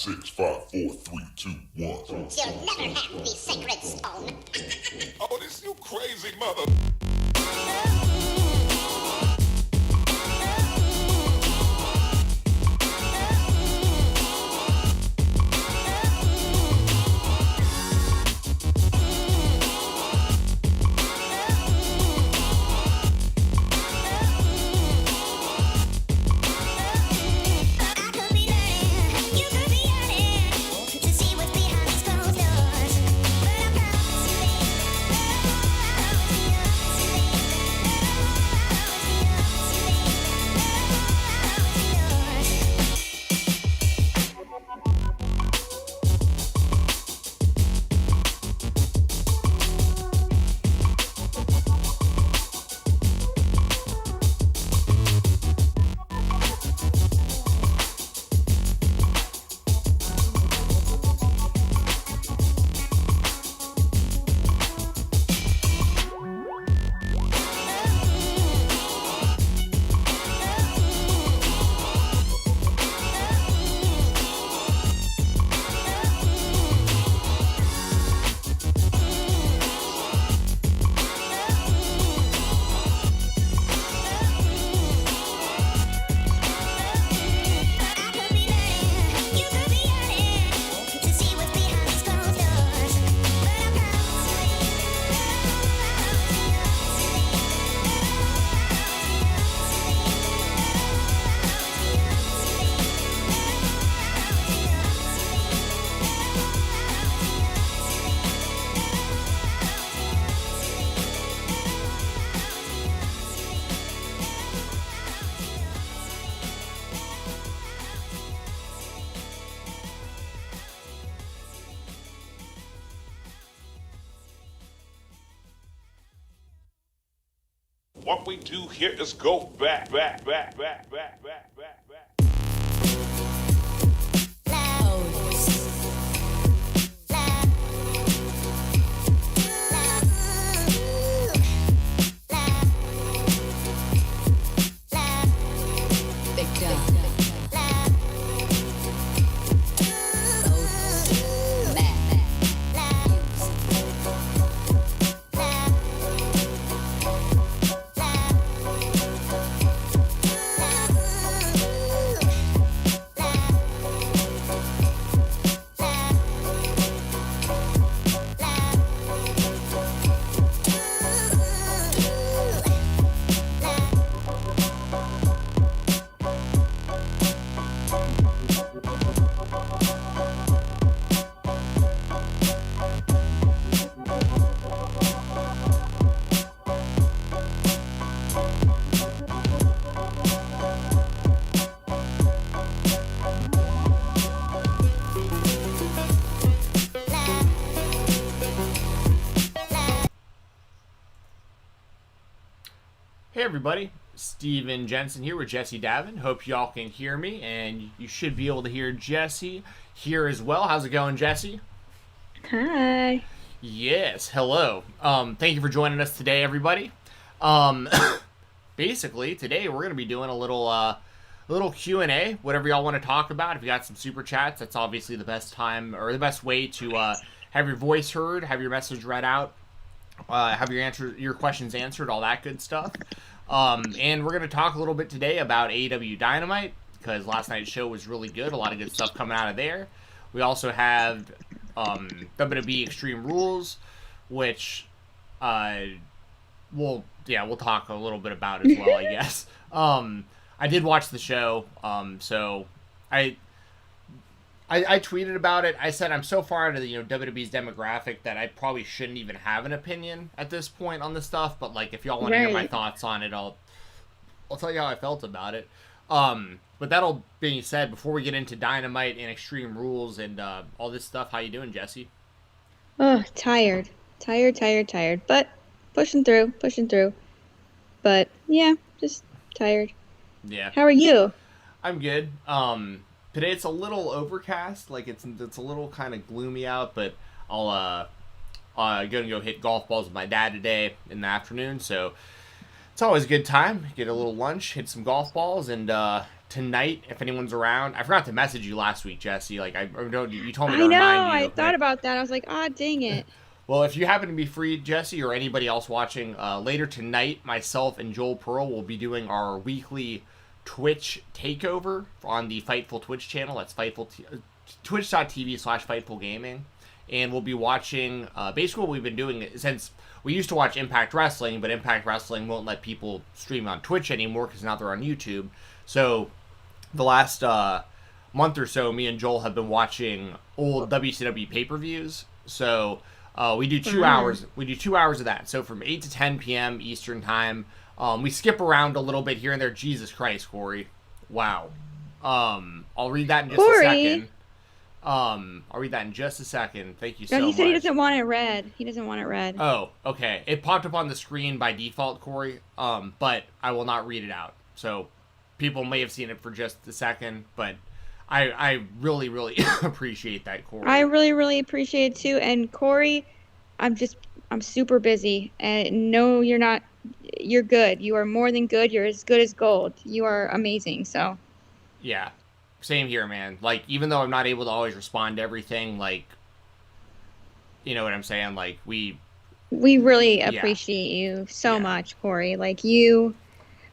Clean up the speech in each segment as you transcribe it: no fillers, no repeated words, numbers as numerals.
6, 5, 4, 3, 2, 1. You'll never have the sacred stone. Oh, this you crazy mother. What we do here is go back. Hey everybody, Steven Jensen here with Jessi Davin. Hope y'all can hear me, and you should be able to hear Jessi here as well. How's it going, Jessi? Hi. Yes, hello. Thank you for joining us today, everybody. Basically, today we're going to be doing a little Q&A, whatever y'all want to talk about. If you got some super chats, that's obviously the best time, or the best way to have your voice heard, have your message read out, have your questions answered, all that good stuff. And we're going to talk a little bit today about AEW Dynamite, because last night's show was really good. A lot of good stuff coming out of there. We also have WWE Extreme Rules, which we'll talk a little bit about as well, I guess. I did watch the show, so I tweeted about it. I said I'm so far into the WWE's demographic that I probably shouldn't even have an opinion at this point on this stuff. But like, if y'all want to hear my thoughts on it, I'll tell you how I felt about it. But that all being said, before we get into Dynamite and Extreme Rules and all this stuff, how you doing, Jessi? Oh, tired, but pushing through. But yeah, just tired. Yeah. How are you? I'm good. Today it's a little overcast, like it's a little kind of gloomy out, but I'll go hit golf balls with my dad today in the afternoon, so it's always a good time. Get a little lunch, hit some golf balls, and tonight, if anyone's around, I forgot to message you last week, Jessi. Like you told me to I know. remind you. I thought about that. I was like, ah, dang it. Well, if you happen to be free, Jessi, or anybody else watching, later tonight, myself and Joel Pearl will be doing our weekly Twitch takeover on the Fightful Twitch channel. That's twitch.tv/Fightful Gaming. And we'll be watching, basically what we've been doing, since we used to watch Impact Wrestling, but Impact Wrestling won't let people stream on Twitch anymore because now they're on YouTube. So the last month or so, me and Joel have been watching old WCW pay-per-views. So we do 2 hours. We do 2 hours of that. So from 8 to 10 p.m. Eastern time. We skip around a little bit here and there. Jesus Christ, Corey. Wow. I'll read that in just a second. I'll read that in just a second. Thank you so much. He said he doesn't want it read. He doesn't want it read. Oh, okay. It popped up on the screen by default, Corey. But I will not read it out. So people may have seen it for just a second, but I really, really appreciate that, Corey. I really, really appreciate it too. And Corey, I'm super busy. And no, you're not. You're good. You are more than good. You're as good as gold. You are amazing. So. Yeah. Same here, man. Like, even though I'm not able to always respond to everything, like, you know what I'm saying? Like, we really appreciate you so much, Corey. Like, I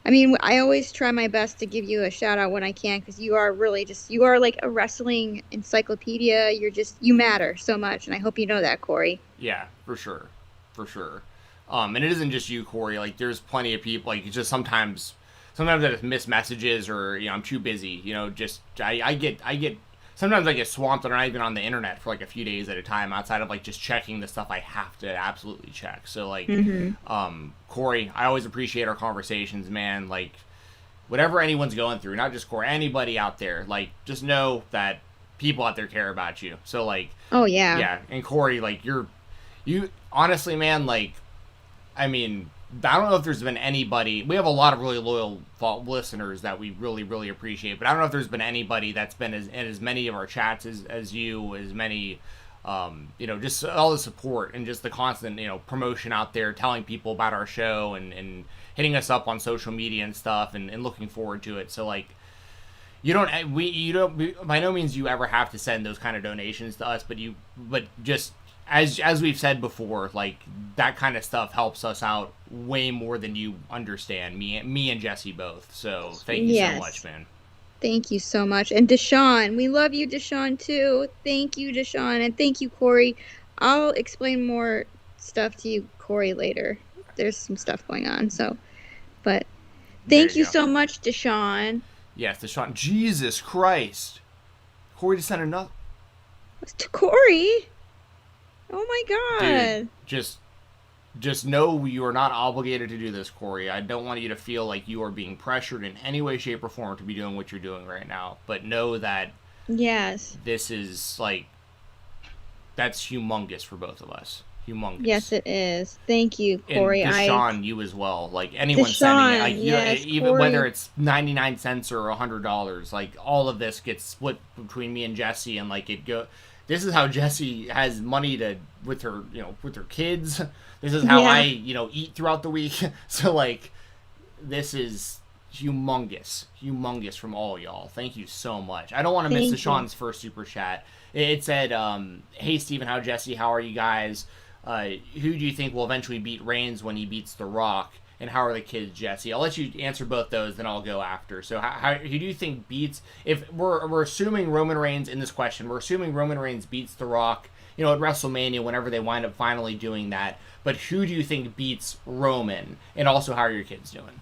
mean, I always try my best to give you a shout out when I can, because you are really you are like a wrestling encyclopedia. You matter so much, and I hope you know that, Corey. Yeah, for sure. For sure. And it isn't just you, Corey. Like, there's plenty of people, like, it's just sometimes I just miss messages, or, you know, I'm too busy, you know, just, sometimes I get swamped and I'm not even on the internet for, like, a few days at a time, outside of, like, just checking the stuff I have to absolutely check. So, like, Corey, I always appreciate our conversations, man. Like, whatever anyone's going through, not just Corey, anybody out there, like, just know that people out there care about you. So, like, oh, yeah. Yeah, and Corey, like, you, honestly, man, like, I mean, I don't know if there's been anybody. We have a lot of really loyal listeners that we really, really appreciate. But I don't know if there's been anybody that's been in as many of our chats as you, as many, you know, just all the support and just the constant, you know, promotion out there, telling people about our show and hitting us up on social media and stuff, and looking forward to it. So, like, you don't by no means you ever have to send those kind of donations to us, but just. As we've said before, like, that kind of stuff helps us out way more than you understand, me and Jessi both. So thank you so much, man. Thank you so much. And Deshaun, we love you, Deshaun, too. Thank you, Deshaun, and thank you, Corey. I'll explain more stuff to you, Corey, later. There's some stuff going on, so. But thank you so much, Deshaun. Yes, Deshaun. Jesus Christ. Corey just sent another. To Corey? Oh my God. Dude, just know you are not obligated to do this, Corey. I don't want you to feel like you are being pressured in any way, shape, or form to be doing what you're doing right now. But know that this is, like, that's humongous for both of us. Humongous. Yes, it is. Thank you, Corey. And Deshaun, you as well. Like, anyone sending it, like, even Corey. Whether it's 99 cents or $100, like, all of this gets split between me and Jessi, and, like, this is how Jessi has money with her kids. This is how I, eat throughout the week. So, like, this is humongous from all y'all. Thank you so much. I don't want to miss Deshaun's first super chat. It said, "Hey Steven, Jessi, how are you guys? Who do you think will eventually beat Reigns when he beats The Rock? And how are the kids, Jessi?" I'll let you answer both those, then I'll go after. So who do you think beats, if we're assuming Roman Reigns in this question, we're assuming Roman Reigns beats The Rock, at WrestleMania, whenever they wind up finally doing that. But who do you think beats Roman? And also, how are your kids doing?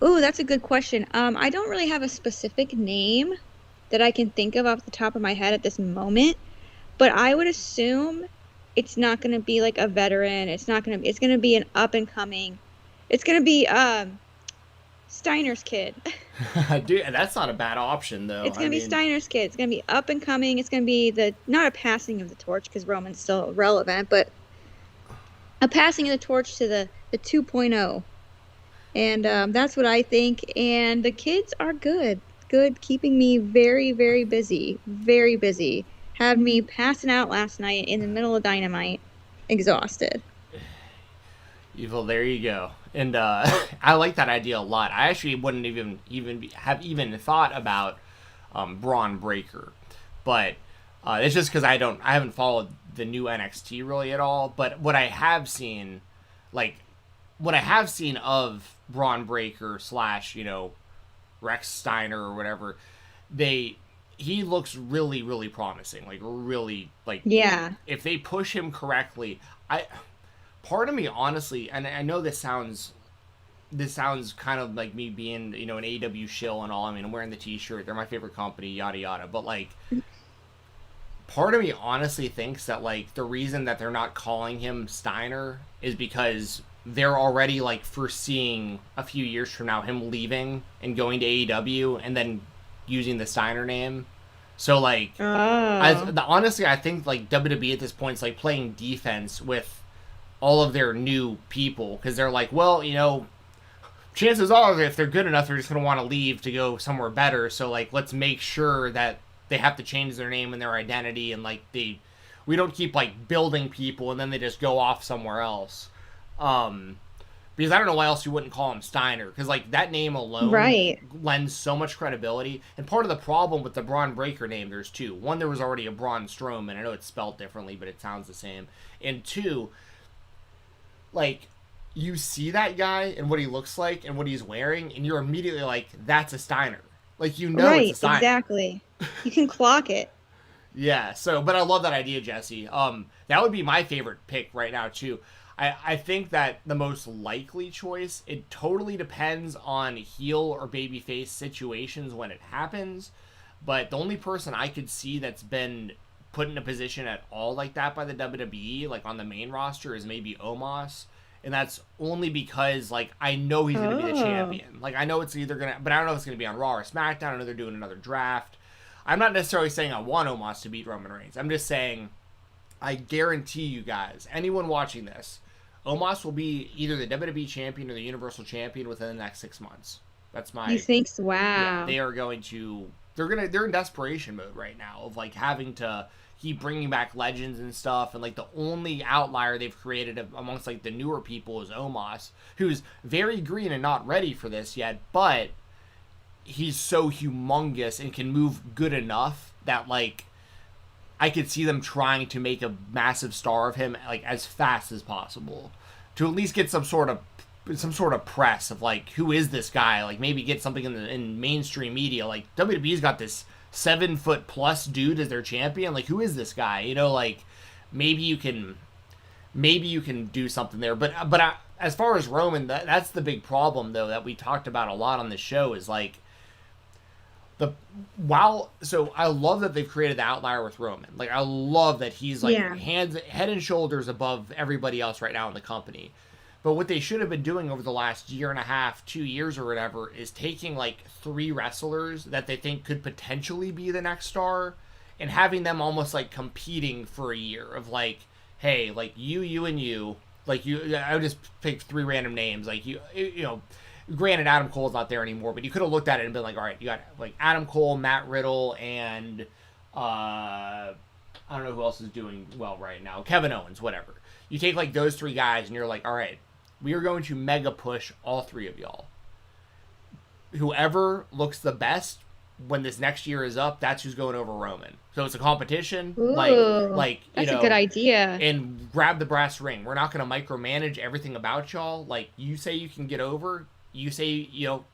Ooh, that's a good question. I don't really have a specific name that I can think of off the top of my head at this moment, but I would assume it's not going to be like a veteran. It's going to be an up and coming. It's going to be Steiner's kid. Dude, that's not a bad option, though. It's going to be Steiner's kid. It's going to be up and coming. It's going to be not a passing of the torch, because Roman's still relevant, but a passing of the torch to the 2.0. And that's what I think. And the kids are good, keeping me very, very busy. Very busy. Had me passing out last night in the middle of Dynamite, exhausted. Evil, there you go. And I like that idea a lot. I actually wouldn't have even thought about Braun Breaker, but it's just because I haven't followed the new NXT really at all. But what I have seen, like what I have seen of Braun Breaker slash Rex Steiner or whatever, he looks really really promising. Like really like Yeah. if they push him correctly, part of me honestly, and I know this sounds kind of like me being an AEW shill and all. I mean, I'm wearing the t-shirt, they're my favorite company, yada yada, but like part of me honestly thinks that like the reason that they're not calling him Steiner is because they're already like foreseeing a few years from now him leaving and going to AEW and then using the Steiner name. So like honestly I think like WWE at this point is like playing defense with all of their new people, because they're like, well, chances are if they're good enough, they're just going to want to leave to go somewhere better. So like, let's make sure that they have to change their name and their identity, and like we don't keep like building people and then they just go off somewhere else. Because I don't know why else you wouldn't call him Steiner, because like that name alone lends so much credibility. And part of the problem with the Braun Breaker name, there's two. One, there was already a Braun Strowman. I know it's spelled differently, but it sounds the same. And two, like, you see that guy and what he looks like and what he's wearing, and you're immediately like, that's a Steiner. Like, right, it's a Steiner. Exactly. You can clock it. Yeah, but I love that idea, Jessi. That would be my favorite pick right now, too. I think that the most likely choice, it totally depends on heel or babyface situations when it happens, but the only person I could see that's been put in a position at all like that by the WWE, like on the main roster, is maybe Omos. And that's only because, like, I know he's going to be the champion. Like, I know it's either going to... But I don't know if it's going to be on Raw or SmackDown. I know they're doing another draft. I'm not necessarily saying I want Omos to beat Roman Reigns. I'm just saying, I guarantee you guys, anyone watching this, Omos will be either the WWE champion or the Universal champion within the next 6 months. That's my... You think? Wow. Yeah, they are going to... They're in desperation mode right now of, like, having to keep bringing back legends and stuff, and like the only outlier they've created amongst like the newer people is Omos, who's very green and not ready for this yet, but he's so humongous and can move good enough that like I could see them trying to make a massive star of him like as fast as possible to at least get some sort of press of like, who is this guy? Like maybe get something in mainstream media. Like WWE's got this 7-foot+ dude as their champion. Like, who is this guy? Like maybe you can do something there. But as far as Roman, that's the big problem though that we talked about a lot on the show is like so I love that they've created the outlier with Roman. Like I love that he's like head and shoulders above everybody else right now in the company. But what they should have been doing over the last year and a half, 2 years or whatever, is taking like 3 wrestlers that they think could potentially be the next star and having them almost like competing for a year of like, hey, like you and you, like you, I would just pick 3 random names. Like granted Adam Cole's not there anymore, but you could have looked at it and been like, all right, you got like Adam Cole, Matt Riddle, and I don't know who else is doing well right now. Kevin Owens, whatever. You take like those 3 guys and you're like, all right, we are going to mega push all 3 of y'all. Whoever looks the best when this next year is up, that's who's going over Roman. So it's a competition. Ooh, like that's a good idea. And grab the brass ring. We're not going to micromanage everything about y'all. Like you say you can get over. You say you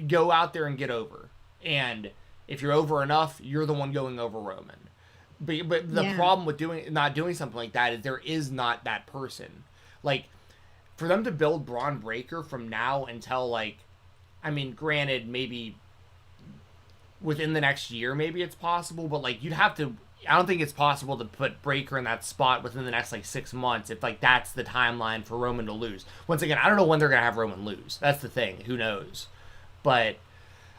go out there and get over. And if you're over enough, you're the one going over Roman. But the problem with not doing something like that is there is not that person. Like, for them to build Braun Breaker from now until, like, I mean, granted, maybe within the next year, maybe it's possible, but, like, you'd have to, I don't think it's possible to put Breaker in that spot within the next, like, 6 months if, like, that's the timeline for Roman to lose. Once again, I don't know when they're going to have Roman lose. That's the thing. Who knows? But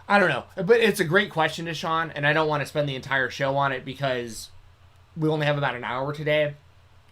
I don't know. But it's a great question, Deshaun, and I don't want to spend the entire show on it because we only have about an hour today.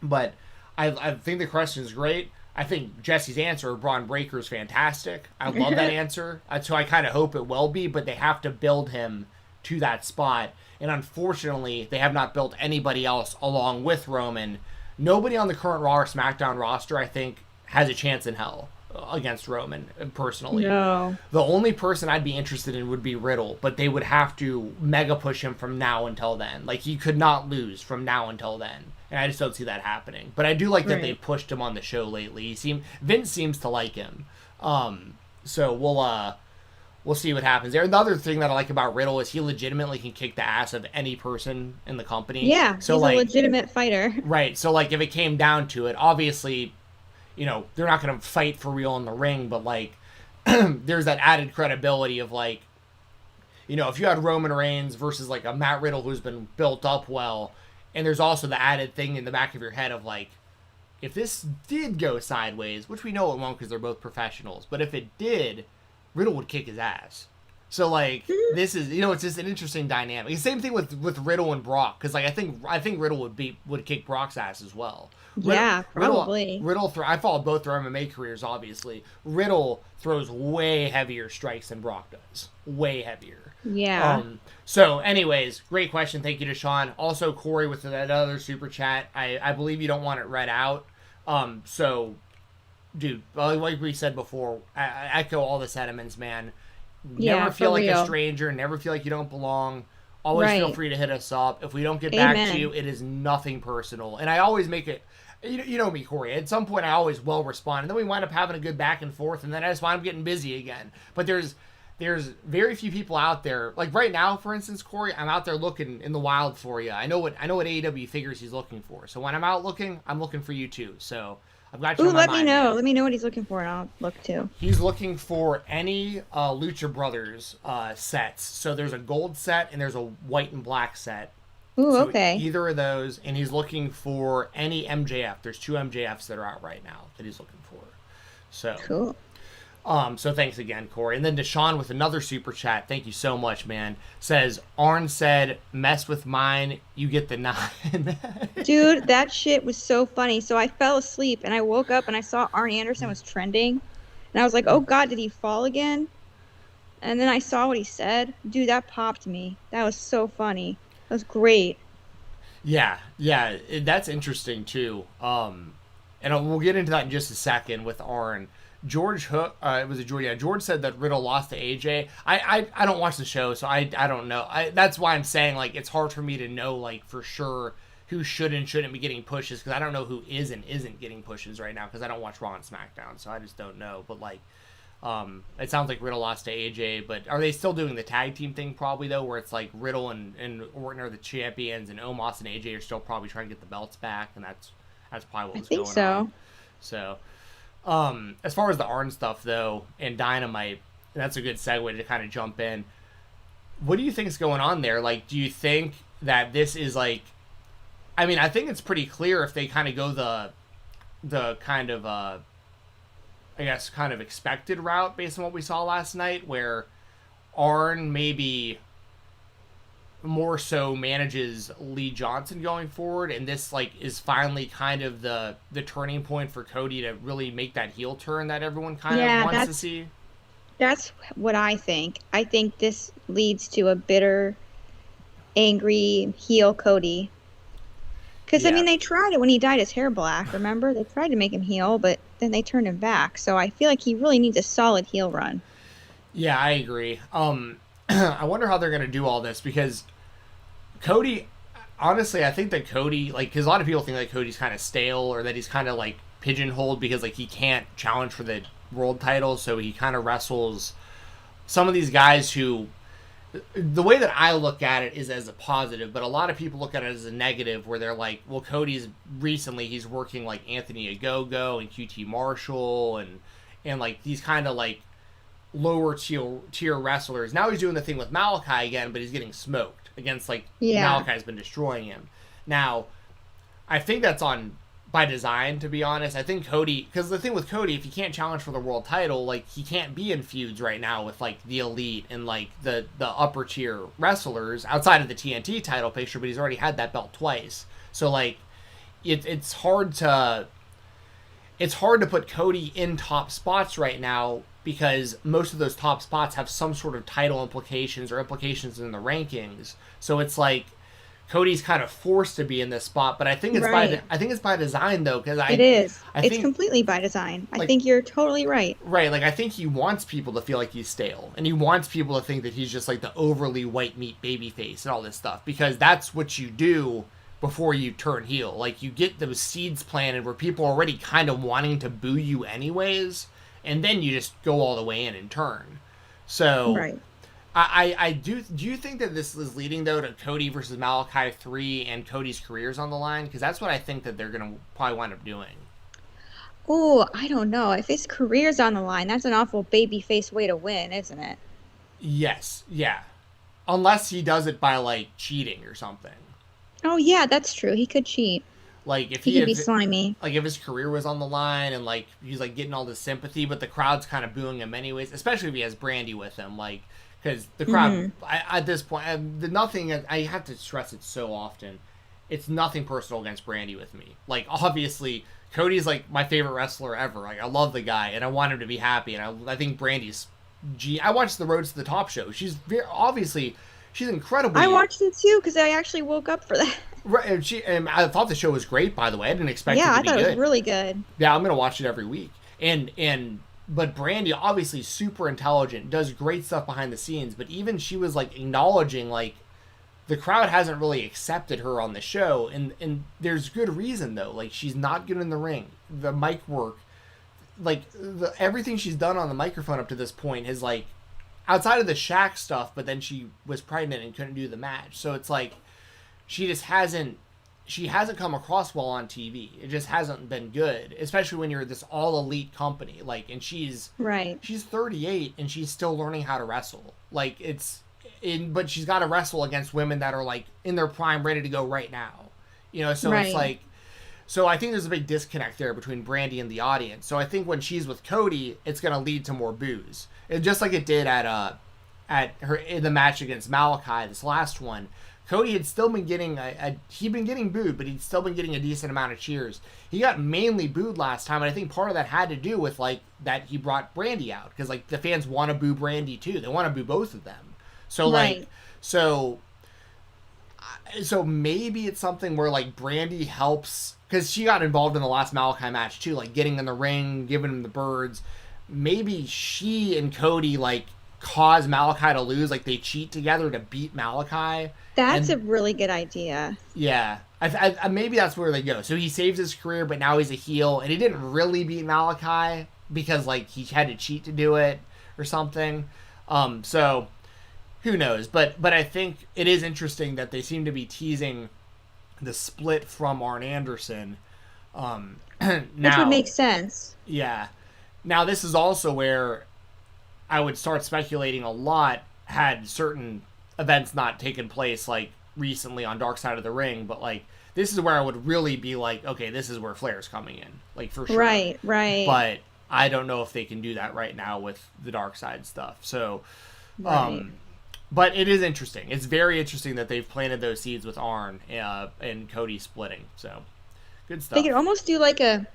But I think the question is great. I think Jessi's answer of Braun Breaker is fantastic. I love that answer. So I kind of hope it will be, but they have to build him to that spot. And unfortunately, they have not built anybody else along with Roman. Nobody on the current Raw or SmackDown roster, I think, has a chance in hell against Roman, personally. No. The only person I'd be interested in would be Riddle, but they would have to mega push him from now until then. Like, he could not lose from now until then. And I just don't see that happening. But I do like that they pushed him on the show lately. Vince seems to like him. So we'll see what happens there. Another thing that I like about Riddle is he legitimately can kick the ass of any person in the company. Yeah, so he's like, a legitimate fighter. Right. So like if it came down to it, obviously, you know, they're not going to fight for real in the ring, but like there's that added credibility of like, you know, if you had Roman Reigns versus like a Matt Riddle who's been built up well, and there's also the added thing in the back of your head of like, if this did go sideways, which we know it won't because they're both professionals, but if it did, Riddle would kick his ass. So like this is, you know, it's just an interesting dynamic. Same thing with Riddle and Brock, because like I think Riddle would kick Brock's ass as well. Yeah, probably. Riddle I followed both their MMA careers, obviously. Riddle throws way heavier strikes than Brock does. Way heavier. Yeah. So anyways, great question. Thank you to Sean. Also Corey with that other super chat. I believe you don't want it read out. So dude, like we said before, I echo all the sentiments, man. Never feel like a stranger. Never feel like you don't belong. Always feel free to hit us up. If we don't get back to you, it is nothing personal. And I always make it, you know me, Corey. At some point, I always will respond. And then we wind up having a good back and forth. And then I just wind up getting busy again. But there's very few people out there. Like right now, for instance, Corey, I'm out there looking in the wild for you. I know what AEW figures he's looking for. So when I'm out looking, I'm looking for you too. So I've got you on my mind. Let me know. Let me know what he's looking for, and I'll look too. He's looking for any Lucha Brothers sets. So there's a gold set and there's a white and black set. Ooh, So okay. either of those, and he's looking for any MJF. There's 2 MJFs that are out right now that he's looking for. So Cool. So thanks again, Corey. And then Deshaun with another super chat. Thank you so much, man. Says, Arn said, mess with mine, you get the 9. Dude, that shit was so funny. So I fell asleep, and I woke up, and I saw Arn Anderson was trending. And I was like, oh, God, did he fall again? And then I saw what he said. Dude, that popped me. That was so funny. That was great. Yeah, that's interesting, too. And we'll get into that in just a second with Arn. George Hook, George said that Riddle lost to AJ. I don't watch the show, so I don't know. That's why I'm saying, like, it's hard for me to know, like, for sure who should and shouldn't be getting pushes, because I don't know who is and isn't getting pushes right now, because I don't watch Raw and SmackDown, so I just don't know. But, like, it sounds like Riddle lost to AJ, but are they still doing the tag team thing probably, though, where it's, like, Riddle and Orton are the champions, and Omos and AJ are still probably trying to get the belts back, and that's probably what's going on. I think So... as far as the Arn stuff, though, and Dynamite, that's a good segue to kind of jump in. What do you think is going on there? Like, do you think that this is like... I mean, I think it's pretty clear if they kind of go the kind of, I guess, kind of expected route based on what we saw last night, where Arn maybe more so manages Lee Johnson going forward, and this like is finally kind of the turning point for Cody to really make that heel turn that everyone kind of wants to see. That's what I think. I think this leads to a bitter, angry heel Cody. Because, I mean, they tried it when he dyed his hair black, remember? They tried to make him heel, but then they turned him back. So I feel like he really needs a solid heel run. Yeah, I agree. I wonder how they're going to do all this, because Cody, honestly, I think that Cody, like, because a lot of people think that Cody's kind of stale, or that he's kind of, like, pigeonholed because, like, he can't challenge for the world title, so he kind of wrestles some of these guys who, the way that I look at it is as a positive, but a lot of people look at it as a negative, where they're like, well, Cody's recently, he's working, like, Anthony Ogogo and QT Marshall, and like, these kind of, like, lower tier wrestlers. Now he's doing the thing with Malachi again, but he's getting smoked against, like, Malachi's been destroying him. Now, I think that's by design, to be honest. I think Cody, because the thing with Cody, if he can't challenge for the world title, like, he can't be in feuds right now with, like, the Elite and, like, the upper tier wrestlers outside of the TNT title picture, but he's already had that belt twice. So, like, it's hard to put Cody in top spots right now, because most of those top spots have some sort of title implications or implications in the rankings. So it's like Cody's kind of forced to be in this spot, but I think it's Right. I think it's by design though, because It is. I It's think completely by design. I like, think you're totally right. right, like I think he wants people to feel like he's stale, and he wants people to think that he's just like the overly white meat baby face and all this stuff, because that's what you do before you turn heel. Like you get those seeds planted where people are already kind of wanting to boo you anyways, and then you just go all the way in and turn. So Right. I do. Do you think that this is leading though to Cody versus Malachi 3 and Cody's careers on the line? Because that's what I think that they're gonna probably wind up doing. Oh, I don't know. If his career's on the line, that's an awful babyface way to win, isn't it? Yes, yeah. Unless he does it by like cheating or something. Oh yeah, that's true. He could cheat. Like if He he could be slimy. like if his career was on the line and like he's like getting all this sympathy, but the crowd's kind of booing him anyways. Especially if he has Brandy with him, like because the crowd at this point, the nothing. I have to stress it so often. It's nothing personal against Brandy with me. Like obviously, Cody's like my favorite wrestler ever. Like I love the guy and I want him to be happy. And I think Brandy's. I watched the Road to the Top show. She's very obviously she's incredible. I watched it too because I actually woke up for that. Right, and I thought the show was great. By the way, I didn't expect it to be good. Yeah, I thought it was really good. Yeah, I'm gonna watch it every week. But Brandy obviously super intelligent, does great stuff behind the scenes. But even she was like acknowledging like the crowd hasn't really accepted her on the show, and there's good reason though. Like she's not good in the ring. The mic work, like everything she's done on the microphone up to this point is like outside of the Shaq stuff. But then she was pregnant and couldn't do the match, so it's like she just hasn't come across well on TV. It just hasn't been good, especially when you're this all elite company. Like, and she's 38 and she's still learning how to wrestle. Like but she's got to wrestle against women that are like in their prime, ready to go right now. You know, so it's like, so I think there's a big disconnect there between Brandy and the audience. So I think when she's with Cody, it's going to lead to more boos. And just like it did at her in the match against Malachi, this last one. Cody had still been getting he'd been getting booed, but he'd still been getting a decent amount of cheers. He got mainly booed last time, and I think part of that had to do with like that he brought Brandy out because like the fans want to boo Brandy too. They want to boo both of them. So like so maybe it's something where like Brandy helps because she got involved in the last Malachi match too, like getting in the ring, giving him the birds. Maybe she and Cody like cause Malachi to lose, like they cheat together to beat Malachi. That's a really good idea. Yeah, I maybe that's where they go. So he saves his career, but now he's a heel, and he didn't really beat Malachi because like he had to cheat to do it or something. So who knows? But I think it is interesting that they seem to be teasing the split from Arn Anderson. Now, which would make sense. Yeah. Now this is also where I would start speculating a lot had certain events not taken place like recently on Dark Side of the Ring, but like this is where I would really be like, okay, this is where Flair's coming in, like for sure. Right. But I don't know if they can do that right now with the Dark Side stuff. So, but it is interesting. It's very interesting that they've planted those seeds with Arn and Cody splitting. So, good stuff. They could almost do like a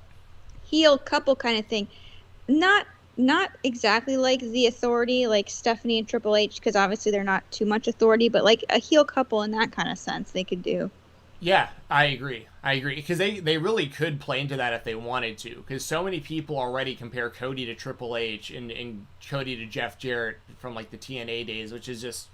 heel couple kind of thing. Not exactly like the Authority, like Stephanie and Triple H, because obviously they're not too much authority, but like a heel couple in that kind of sense they could do. Yeah, I agree. Because they really could play into that if they wanted to. Because so many people already compare Cody to Triple H and Cody to Jeff Jarrett from like the TNA days, which is just,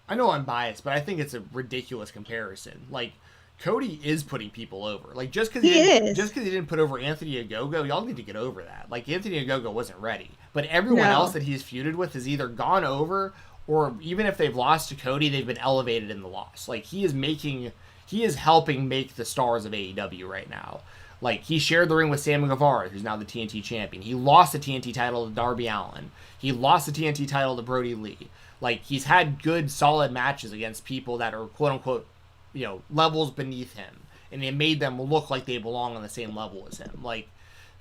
I know I'm biased, but I think it's a ridiculous comparison. Like, Cody is putting people over. Like just because he didn't put over Anthony Ogogo, y'all need to get over that. Like Anthony Ogogo wasn't ready, but everyone else that he's feuded with has either gone over, or even if they've lost to Cody, they've been elevated in the loss. Like he is helping make the stars of AEW right now. Like he shared the ring with Sam Guevara, who's now the TNT champion. He lost the TNT title to Darby Allin. He lost the TNT title to Brody Lee. Like he's had good, solid matches against people that are quote unquote, you know, levels beneath him, and it made them look like they belong on the same level as him. Like,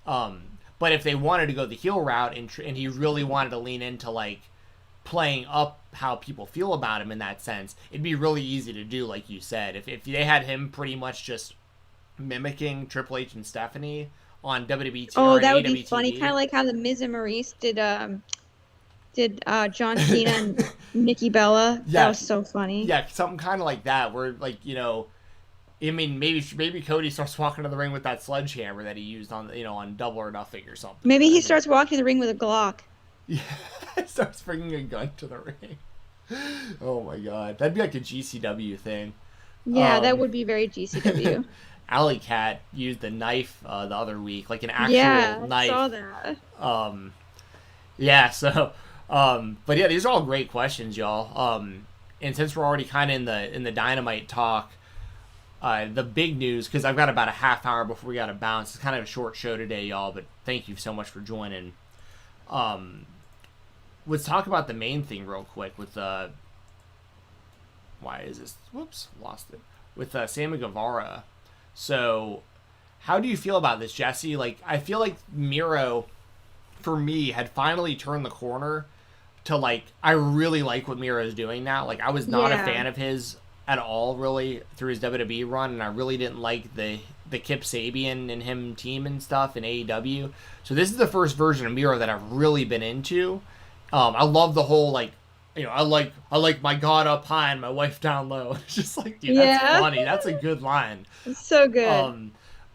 but if they wanted to go the heel route and he really wanted to lean into like playing up how people feel about him in that sense, it'd be really easy to do, like you said. If they had him pretty much just mimicking Triple H and Stephanie on WWE TV. Oh, that would be funny, kind of like how the Miz and Maurice did did John Cena and Nikki Bella. Yeah. That was so funny. Yeah, something kind of like that, where like I mean, maybe Cody starts walking to the ring with that sledgehammer that he used on on Double or Nothing or something. Maybe he starts walking to the ring with a Glock. Yeah, starts bringing a gun to the ring. Oh my god, that'd be like a GCW thing. Yeah, that would be very GCW. Alley Cat used a knife the other week, like an actual knife. I saw that. Yeah. So, but yeah, these are all great questions, y'all. And since we're already kind of in the Dynamite talk, the big news, because I've got about a half hour before we got to bounce. It's kind of a short show today, y'all. But thank you so much for joining. Let's talk about the main thing real quick with why is this? Whoops, lost it. With Sammy Guevara. So, how do you feel about this, Jessi? Like, I feel like Miro, for me, had finally turned the corner to, like, I really like what Miro is doing now. Like, I was not a fan of his at all, really, through his WWE run, and I really didn't like the Kip Sabian and him team and stuff in AEW. So this is the first version of Miro that I've really been into. I love the whole, like, I like my God up high and my wife down low. It's just like, dude, that's funny. That's a good line. It's so good.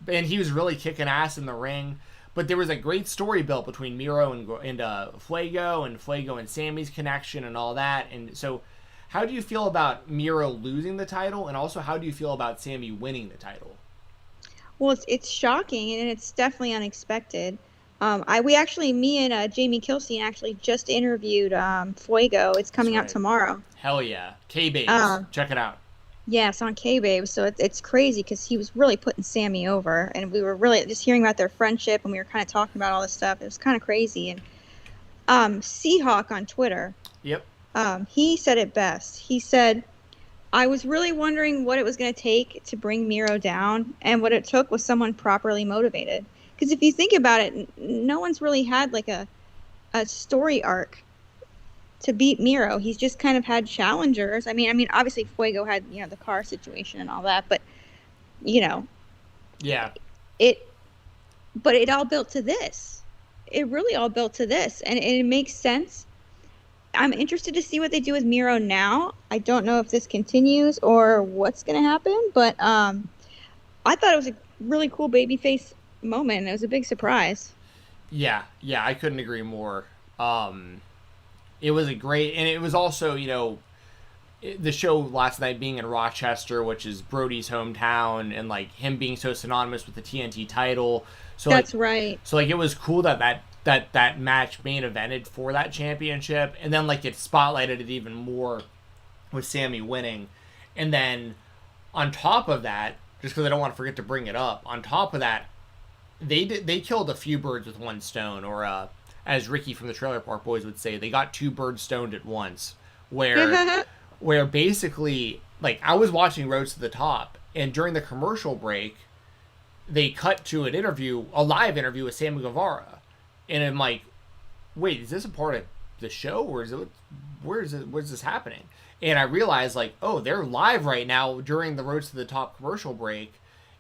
And he was really kicking ass in the ring. But there was a great story built between Miro and Fuego and Sammy's connection and all that. And so, how do you feel about Miro losing the title, and also how do you feel about Sammy winning the title? Well, it's shocking, and it's definitely unexpected. Me and Jamie Kilstein actually just interviewed Fuego. It's coming out tomorrow. Hell yeah. K-Babes. Check it out. Yeah, it's on K-Babes, so it's crazy because he was really putting Sammy over, and we were really just hearing about their friendship, and we were kind of talking about all this stuff. It was kind of crazy. And Seahawk on Twitter, yep, he said it best. He said, I was really wondering what it was going to take to bring Miro down, and what it took was someone properly motivated. Because if you think about it, no one's really had like a story arc to beat Miro. He's just kind of had challengers. I mean, obviously Fuego had the car situation and all that, but yeah, but it all built to this. It really all built to this, and it makes sense. I'm interested to see what they do with Miro now. I don't know if this continues or what's going to happen, but I thought it was a really cool babyface moment. It was a big surprise. Yeah, I couldn't agree more. It was a great, and it was also the show last night being in Rochester, which is Brody's hometown, and like him being so synonymous with the TNT title. So that's right. So like it was cool that match main evented for that championship, and then like it spotlighted it even more with Sammy winning, and then on top of that, just because I don't want to forget to bring it up, on top of that, they killed a few birds with one stone, or as Ricky from the Trailer Park Boys would say, they got two birds stoned at once. Where basically, like, I was watching Road to the Top, and during the commercial break, they cut to a live interview with Sammy Guevara, and I'm like, wait, is this a part of the show, or where's this happening? And I realized, like, oh, they're live right now during the Road to the Top commercial break.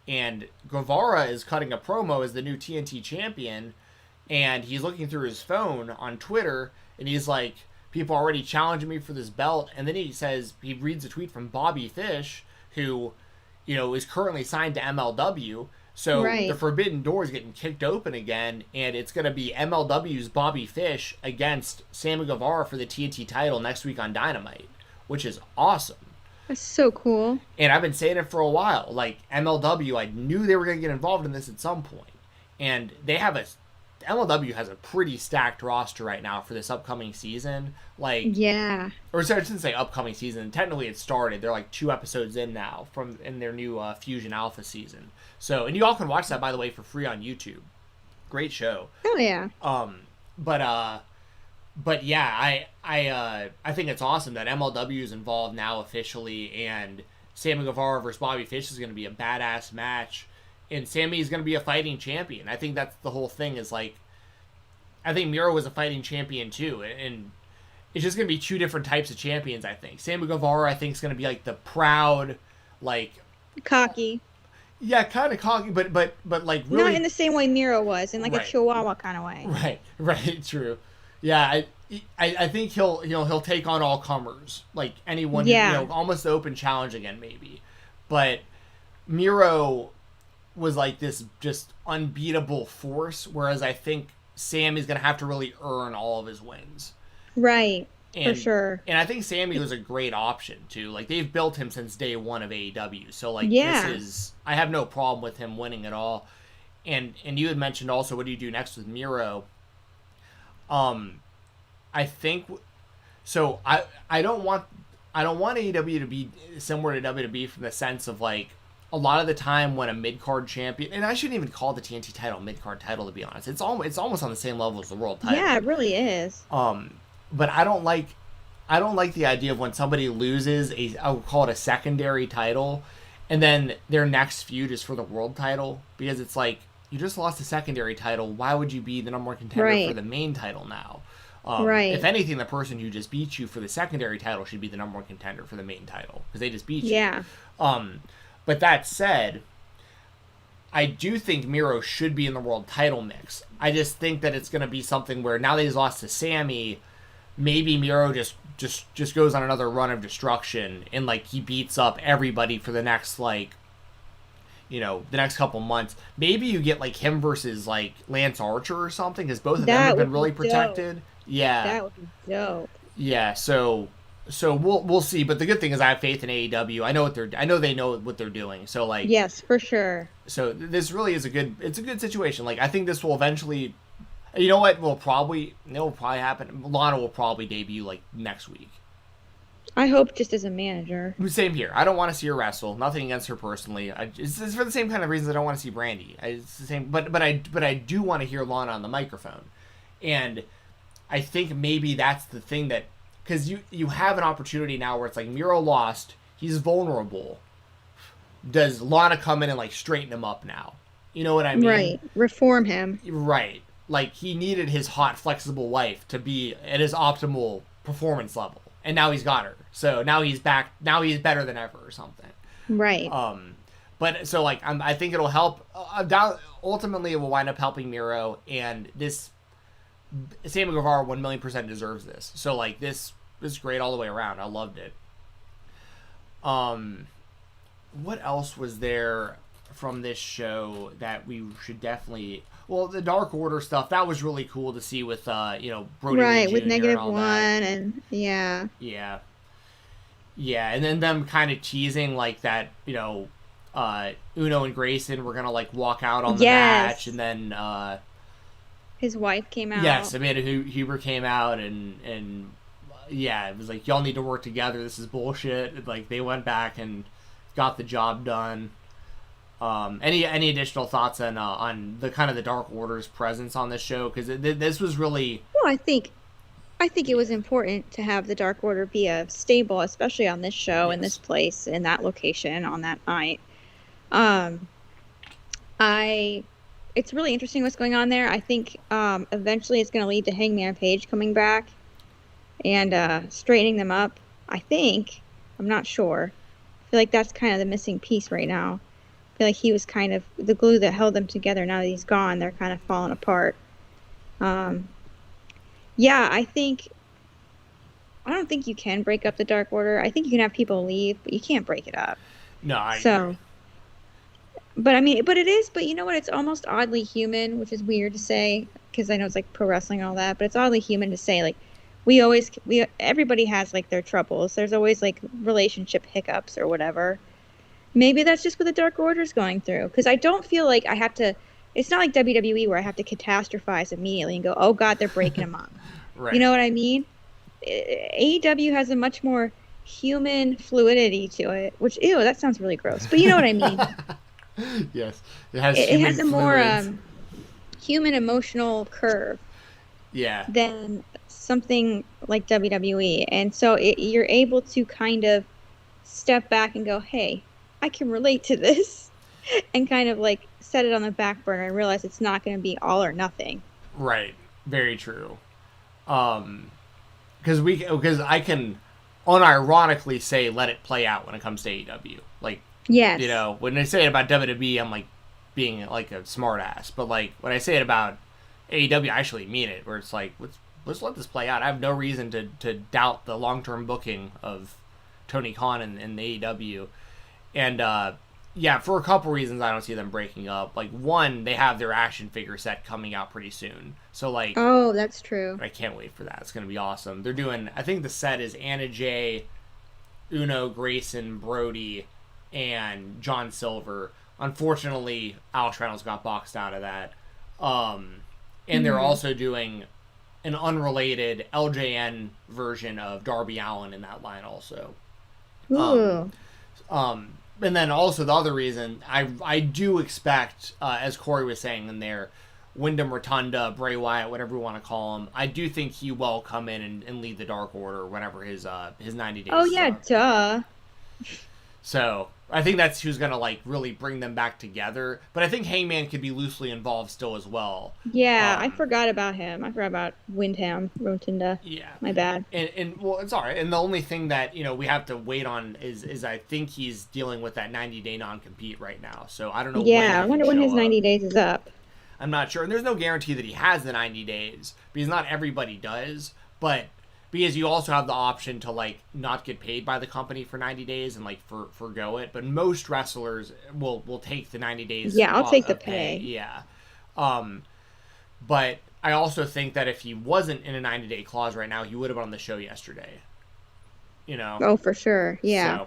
And Guevara is cutting a promo as the new TNT champion, and he's looking through his phone on Twitter, and he's like, people are already challenging me for this belt. And then he reads a tweet from Bobby Fish, who, is currently signed to MLW. So the Forbidden Door is getting kicked open again, and it's going to be MLW's Bobby Fish against Sammy Guevara for the TNT title next week on Dynamite, which is awesome. That's so cool. And I've been saying it for a while. Like, MLW, I knew they were going to get involved in this at some point. And MLW has a pretty stacked roster right now for this upcoming season. Like, yeah. Or sorry, I shouldn't say upcoming season. Technically, it started. They're like 2 episodes in now in their new Fusion Alpha season. So, and you all can watch that, by the way, for free on YouTube. Great show. Oh yeah. But yeah, I think it's awesome that MLW is involved now officially, and Sammy Guevara versus Bobby Fish is going to be a badass match, and Sammy is going to be a fighting champion. I think that's the whole thing. Is like, I think Miro was a fighting champion too, and it's just going to be 2 different types of champions. I think Sammy Guevara, I think, is going to be like the proud, like cocky. Yeah, kind of cocky, but like really not in the same way Miro was, in like a Chihuahua kind of way. Right, true. Yeah, I think he'll take on all comers, like anyone, Yeah. almost open challenge again maybe, but Miro was like this just unbeatable force, whereas I think Sammy's gonna have to really earn all of his wins. Right. For And sure. and I think Sammy was a great option too. Like they've built him since day one of AEW, so like Yeah. I have no problem with him winning at all. And you had mentioned also, what do you do next with Miro? I think so. I don't want AEW to be similar to WWE from the sense of like a lot of the time when a mid card champion, and I shouldn't even call the TNT title mid card title, to be honest. It's almost on the same level as the world title. Yeah, it really is. But I don't like the idea of when somebody loses I'll call it a secondary title, and then their next feud is for the world title, because it's like, you just lost a secondary title. Why would you be the number one contender Right. for the main title now? Right. If anything, the person who just beat you for the secondary title should be the number one contender for the main title, because they just beat you. Yeah. But that said, I do think Miro should be in the world title mix. I just think that it's going to be something where now that he's lost to Sammy, maybe Miro just goes on another run of destruction, and like he beats up everybody for the next the next couple months. Maybe you get like him versus like Lance Archer or something, because both of them have been really protected. Yeah, That would be dope. yeah. So we'll see. But the good thing is I have faith in AEW. I know they know what they're doing. So like, Yes, for sure. so this really is a good situation. Like I think this will eventually. You know what will probably happen? Lana will probably debut like next week. I hope just as a manager. Same here. I don't want to see her wrestle. Nothing against her personally. It's for the same kind of reasons I don't want to see Brandy. It's the same. But I do want to hear Lana on the microphone, and I think maybe that's the thing, that because you have an opportunity now where it's like Miro lost, he's vulnerable. Does Lana come in and like straighten him up now? You know what I mean? Right. Reform him. Right. Like he needed his hot, flexible wife to be at his optimal performance level, and now he's got her. So now he's back. Now he's better than ever, or something. Right. But so like I think it'll help. Ultimately, it will wind up helping Miro, and this Sammy Guevara 1,000,000% deserves this. So like this is great all the way around. I loved it. What else was there from this show that we should definitely? Well, the Dark Order stuff, that was really cool to see with Brody Right, Lee with Jr. and negative all one, that. and yeah. Yeah, and then them kind of teasing like that, Uno and Grayson were gonna like walk out on the Yes. match, and then His wife came out. yes, Amanda Huber came out, and yeah, it was like, y'all need to work together. This is bullshit. And, like they went back and got the job done. Any additional thoughts on the kind of the Dark Order's presence on this show? Because this was really. Well, I think it was important to have the Dark Order be a stable, especially on this show, in this place, in that location, on that night. It's really interesting what's going on there. I think eventually it's going to lead to Hangman Page coming back and straightening them up. I'm not sure. I feel like that's kind of the missing piece right now. I feel like he was kind of the glue that held them together. Now that he's gone, they're kind of falling apart. Yeah, I don't think you can break up the Dark Order. I think you can have people leave, but you can't break it up. No, I agree. But it is, but you know what? It's almost oddly human, which is weird to say, because I know it's like pro wrestling and all that, but it's oddly human to say, like, everybody has like their troubles. There's always like relationship hiccups or whatever. Maybe that's just what the Dark Order's going through, because I don't feel like I have to. It's not like WWE where I have to catastrophize immediately and go, oh God, they're breaking them up. Right. You know what I mean? AEW has a much more human fluidity to it, which, ew, that sounds really gross. But you know what I mean? Yes. It has It has a human more fluids. human emotional curve Yeah. than something like WWE. And so you're able to kind of step back and go, hey, I can relate to this, and kind of like set it on the back burner and realize it's not going to be all or nothing. Right. Very true. Because I can unironically say let it play out when it comes to AEW. Like, Yes. when I say it about WWE, I'm like being like a smart ass. But like when I say it about AEW, I actually mean it. Where it's like, let's let this play out. I have no reason to doubt the long-term booking of Tony Khan and the AEW. And, yeah, for a couple reasons, I don't see them breaking up. Like, one, they have their action figure set coming out pretty soon. So, like... Oh, that's true. I can't wait for that. It's going to be awesome. They're doing... I think the set is Anna Jay, Uno, Grayson, Brody, and John Silver. Unfortunately, Alex Reynolds got boxed out of that. And they're also doing an unrelated LJN version of Darby Allin in that line also. Ooh. And then also the other reason, I do expect, as Corey was saying in there, Wyndham Rotunda, Bray Wyatt, whatever you want to call him, I do think he will come in and lead the Dark Order whenever his 90 days. Oh, yeah, duh. So, I think that's who's going to, like, really bring them back together. But I think Hangman could be loosely involved still as well. Yeah, I forgot about him. I forgot about Wyndham Rotunda. Yeah. My bad. And well, it's all right. And the only thing that, we have to wait on is I think he's dealing with that 90-day non-compete right now. So, I don't know Yeah, I wonder when his 90 days is up. I'm not sure. And there's no guarantee that he has the 90 days. Because not everybody does. But... because you also have the option to, like, not get paid by the company for 90 days and, like, forgo it. But most wrestlers will take the 90 days. Yeah, I'll take the pay. Yeah. But I also think that if he wasn't in a 90-day clause right now, he would have been on the show yesterday. Oh, for sure. Yeah.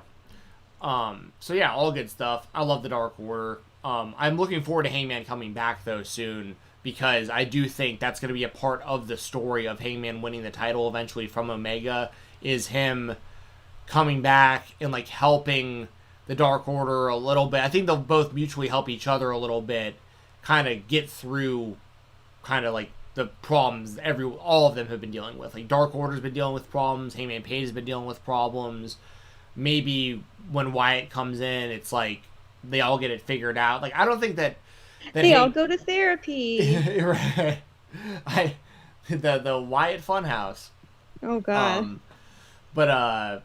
So yeah, all good stuff. I love the Dark Order. I'm looking forward to Hangman coming back, though, soon. Because I do think that's going to be a part of the story of Hangman winning the title eventually from Omega, is him coming back and, like, helping the Dark Order a little bit. I think they'll both mutually help each other a little bit, kind of get through kind of, like, the problems all of them have been dealing with. Like, Dark Order's been dealing with problems, Hangman Page has been dealing with problems. Maybe when Wyatt comes in, it's like they all get it figured out. Like, I don't think that they all go to therapy. Right. The Wyatt Funhouse. Oh God. But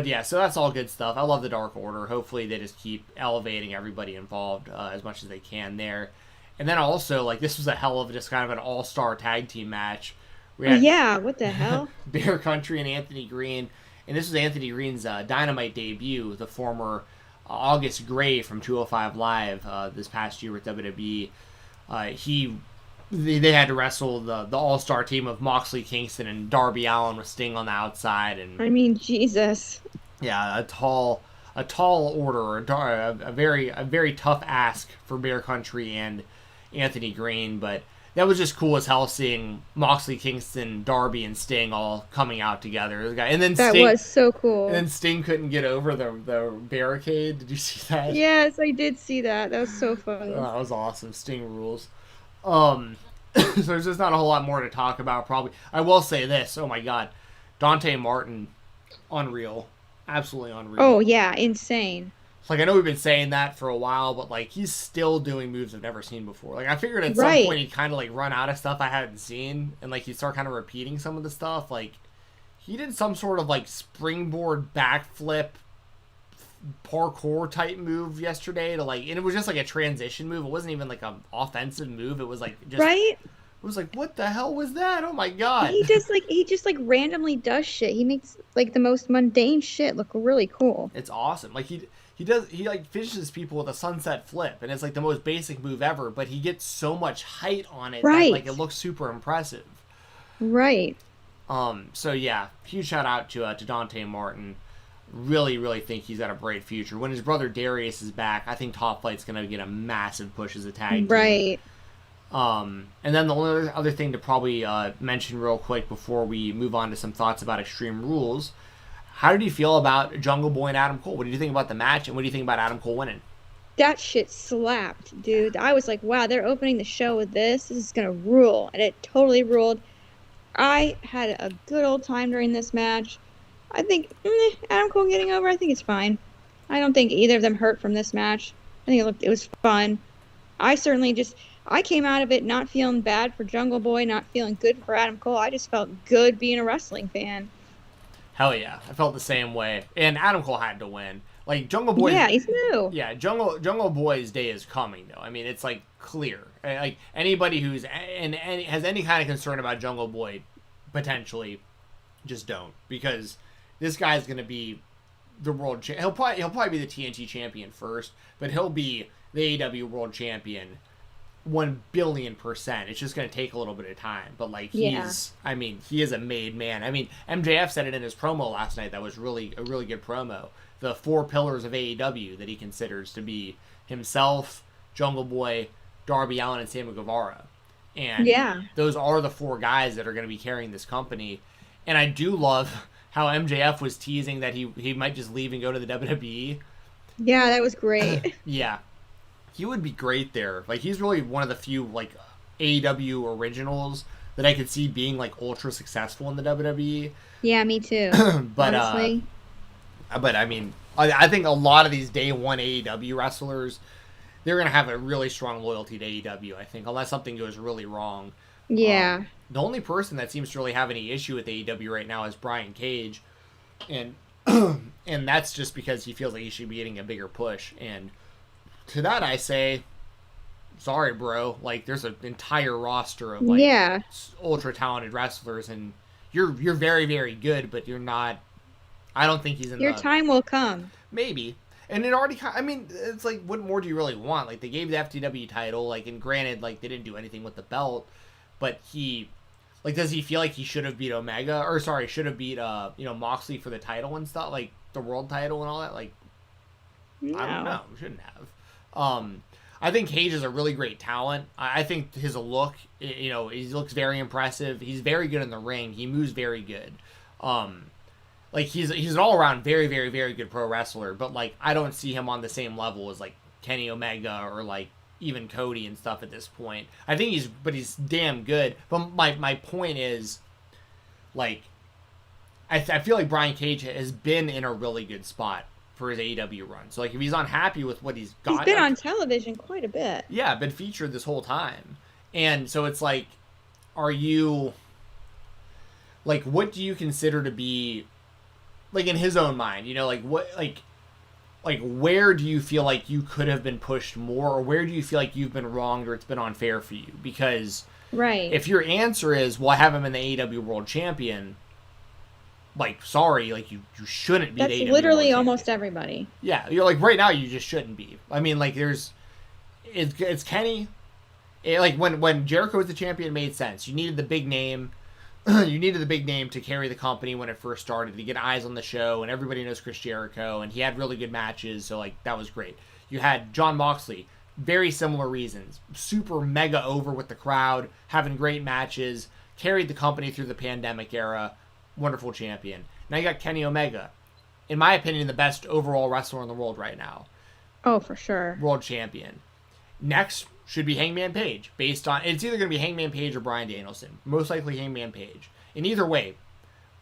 yeah, so that's all good stuff. I love the Dark Order. Hopefully they just keep elevating everybody involved as much as they can there. And then also, like, this was a hell of just kind of an all-star tag team match. We had what the hell? Bear Country and Anthony Green. And this was Anthony Green's Dynamite debut, the former August Gray from 205 Live this past year with WWE. They had to wrestle the all-star team of Moxley, Kingston, and Darby Allin with Sting on the outside. And I mean, Jesus. Yeah, a tall order, a very tough ask for Bear Country and Anthony Green, but that was just cool as hell seeing Moxley, Kingston, Darby, and Sting all coming out together. And then that was so cool. And then Sting couldn't get over the barricade. Did you see that? Yes, I did see that. That was so funny. Oh, that was awesome. Sting rules. So there's just not a whole lot more to talk about, probably. I will say this. Oh, my God. Dante Martin, unreal. Absolutely unreal. Oh, yeah. Insane. Like, I know we've been saying that for a while, but, like, he's still doing moves I've never seen before. Like, I figured at some point he'd kind of, like, run out of stuff I hadn't seen, and, like, he'd start kind of repeating some of the stuff. Like, he did some sort of, like, springboard backflip parkour type move yesterday to, like, and it was just, like, a transition move. It wasn't even, like, an offensive move. It was, like, just... Right? It was like, what the hell was that? Oh, my God. He just randomly does shit. He makes, like, the most mundane shit look really cool. It's awesome. Like, he like finishes people with a sunset flip, and it's like the most basic move ever, but he gets so much height on it that, like, it looks super impressive. Right. So yeah, huge shout out to Dante Martin. Really, really think he's got a bright future. When his brother Darius is back, I think Top Flight's gonna get a massive push as a tag team. Right. And then the only other thing to probably mention real quick before we move on to some thoughts about Extreme Rules. How did you feel about Jungle Boy and Adam Cole? What did you think about the match, and what do you think about Adam Cole winning? That shit slapped, dude. I was like, wow, they're opening the show with this. This is going to rule. And it totally ruled. I had a good old time during this match. I think Adam Cole getting over, I think it's fine. I don't think either of them hurt from this match. I think it was fun. I came out of it not feeling bad for Jungle Boy, not feeling good for Adam Cole. I just felt good being a wrestling fan. Hell yeah, I felt the same way. And Adam Cole had to win. Like, Jungle Boy... Yeah, he's new. Yeah, Jungle Boy's day is coming, though. I mean, it's, like, clear. Like, anybody who's... and has any kind of concern about Jungle Boy potentially just don't, because this guy's going to be the world he'll probably be the TNT champion first, but he'll be the AEW world champion 1,000,000,000%. It's just going to take a little bit of time, but like he is a made man. I mean, MJF said it in his promo last night. That was a really good promo. The 4 pillars of AEW that he considers to be himself, Jungle Boy, Darby Allin, and Sammy Guevara. And those are the 4 guys that are going to be carrying this company. And I do love how MJF was teasing that he might just leave and go to the WWE. Yeah, that was great. Yeah. He would be great there. Like, he's really one of the few, like, AEW originals that I could see being, like, ultra successful in the WWE. Yeah, me too. But, honestly. But, I mean, I think a lot of these day one AEW wrestlers, they're going to have a really strong loyalty to AEW, I think, unless something goes really wrong. Yeah. The only person that seems to really have any issue with AEW right now is Brian Cage, and and that's just because he feels like he should be getting a bigger push. And to that I say, sorry, bro. Like, there's an entire roster of like ultra talented wrestlers, and you're very, very good, but you're not. I don't think he's in. Your time will come. Maybe. And it already, I mean, it's like, what more do you really want? Like, they gave the FTW title, like, and granted, like, they didn't do anything with the belt, but he, like, does he feel like he should have beat Omega, or sorry, should have beat, Moxley for the title and stuff, like, the world title and all that? Like, no. I don't know, shouldn't have. I think Cage is a really great talent. I think his look, he looks very impressive. He's very good in the ring. He moves very good. Like, he's an all-around very, very, very good pro wrestler, but, like, I don't see him on the same level as, like, Kenny Omega or, like, even Cody and stuff at this point. I think he's damn good. But my point is, like, I feel like Brian Cage has been in a really good spot for his AEW run. So, like, if he's unhappy with what he's got... He's been on television quite a bit. Yeah, been featured this whole time. And so it's like, are you... Like, what do you consider to be... Like, in his own mind, like, what, like, where do you feel like you could have been pushed more, or where do you feel like you've been wronged or it's been unfair for you? Because if your answer is, well, I have him in the AEW World Champion, like, sorry, like, you shouldn't be the AEW That's literally World almost Champion. everybody. Yeah, you're like, right now you just shouldn't be. I mean, like, it's Kenny. Like, when Jericho was the champion, it made sense. You needed the big name. You needed the big name to carry the company when it first started, to get eyes on the show, and everybody knows Chris Jericho, and he had really good matches, so, like, that was great. You had Jon Moxley, very similar reasons. Super mega over with the crowd, having great matches, carried the company through the pandemic era, wonderful champion. Now you got Kenny Omega, in my opinion, the best overall wrestler in the world right now. Oh, for sure. World champion. Next should be Hangman Page, based on... It's either going to be Hangman Page or Bryan Danielson. Most likely Hangman Page. In either way,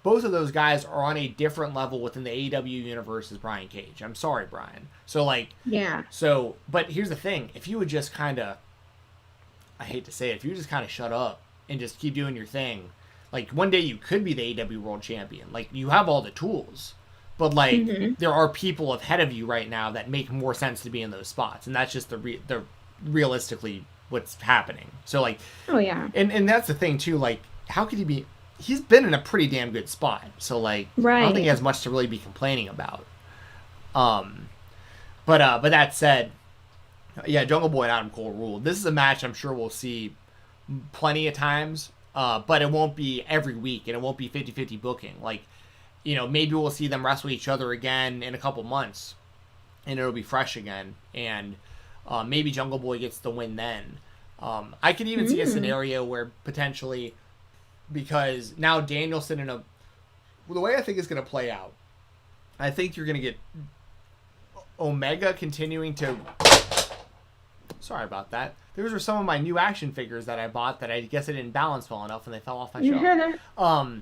both of those guys are on a different level within the AEW universe as Brian Cage. I'm sorry, Brian. So, like... Yeah. So, but here's the thing. If you would just kind of... I hate to say it. If you would just kind of shut up and just keep doing your thing, like, one day you could be the AEW World Champion. Like, you have all the tools. But, like, there are people ahead of you right now that make more sense to be in those spots. And that's just the realistically what's happening. So, like... Oh, yeah. And that's the thing, too. Like, how could he be... He's been in a pretty damn good spot. So, like, right. I don't think he has much to really be complaining about. But that said, yeah, Jungle Boy and Adam Cole ruled. This is a match I'm sure we'll see plenty of times. But it won't be every week, and it won't be 50-50 booking. Like, maybe we'll see them wrestle each other again in a couple months, and it'll be fresh again, and maybe Jungle Boy gets the win then. I could even see a scenario where potentially, because now Danielson the way I think it's going to play out, I think you're going to get Omega continuing to... Sorry about that. Those were some of my new action figures that I bought that I guess I didn't balance well enough and they fell off my shelf.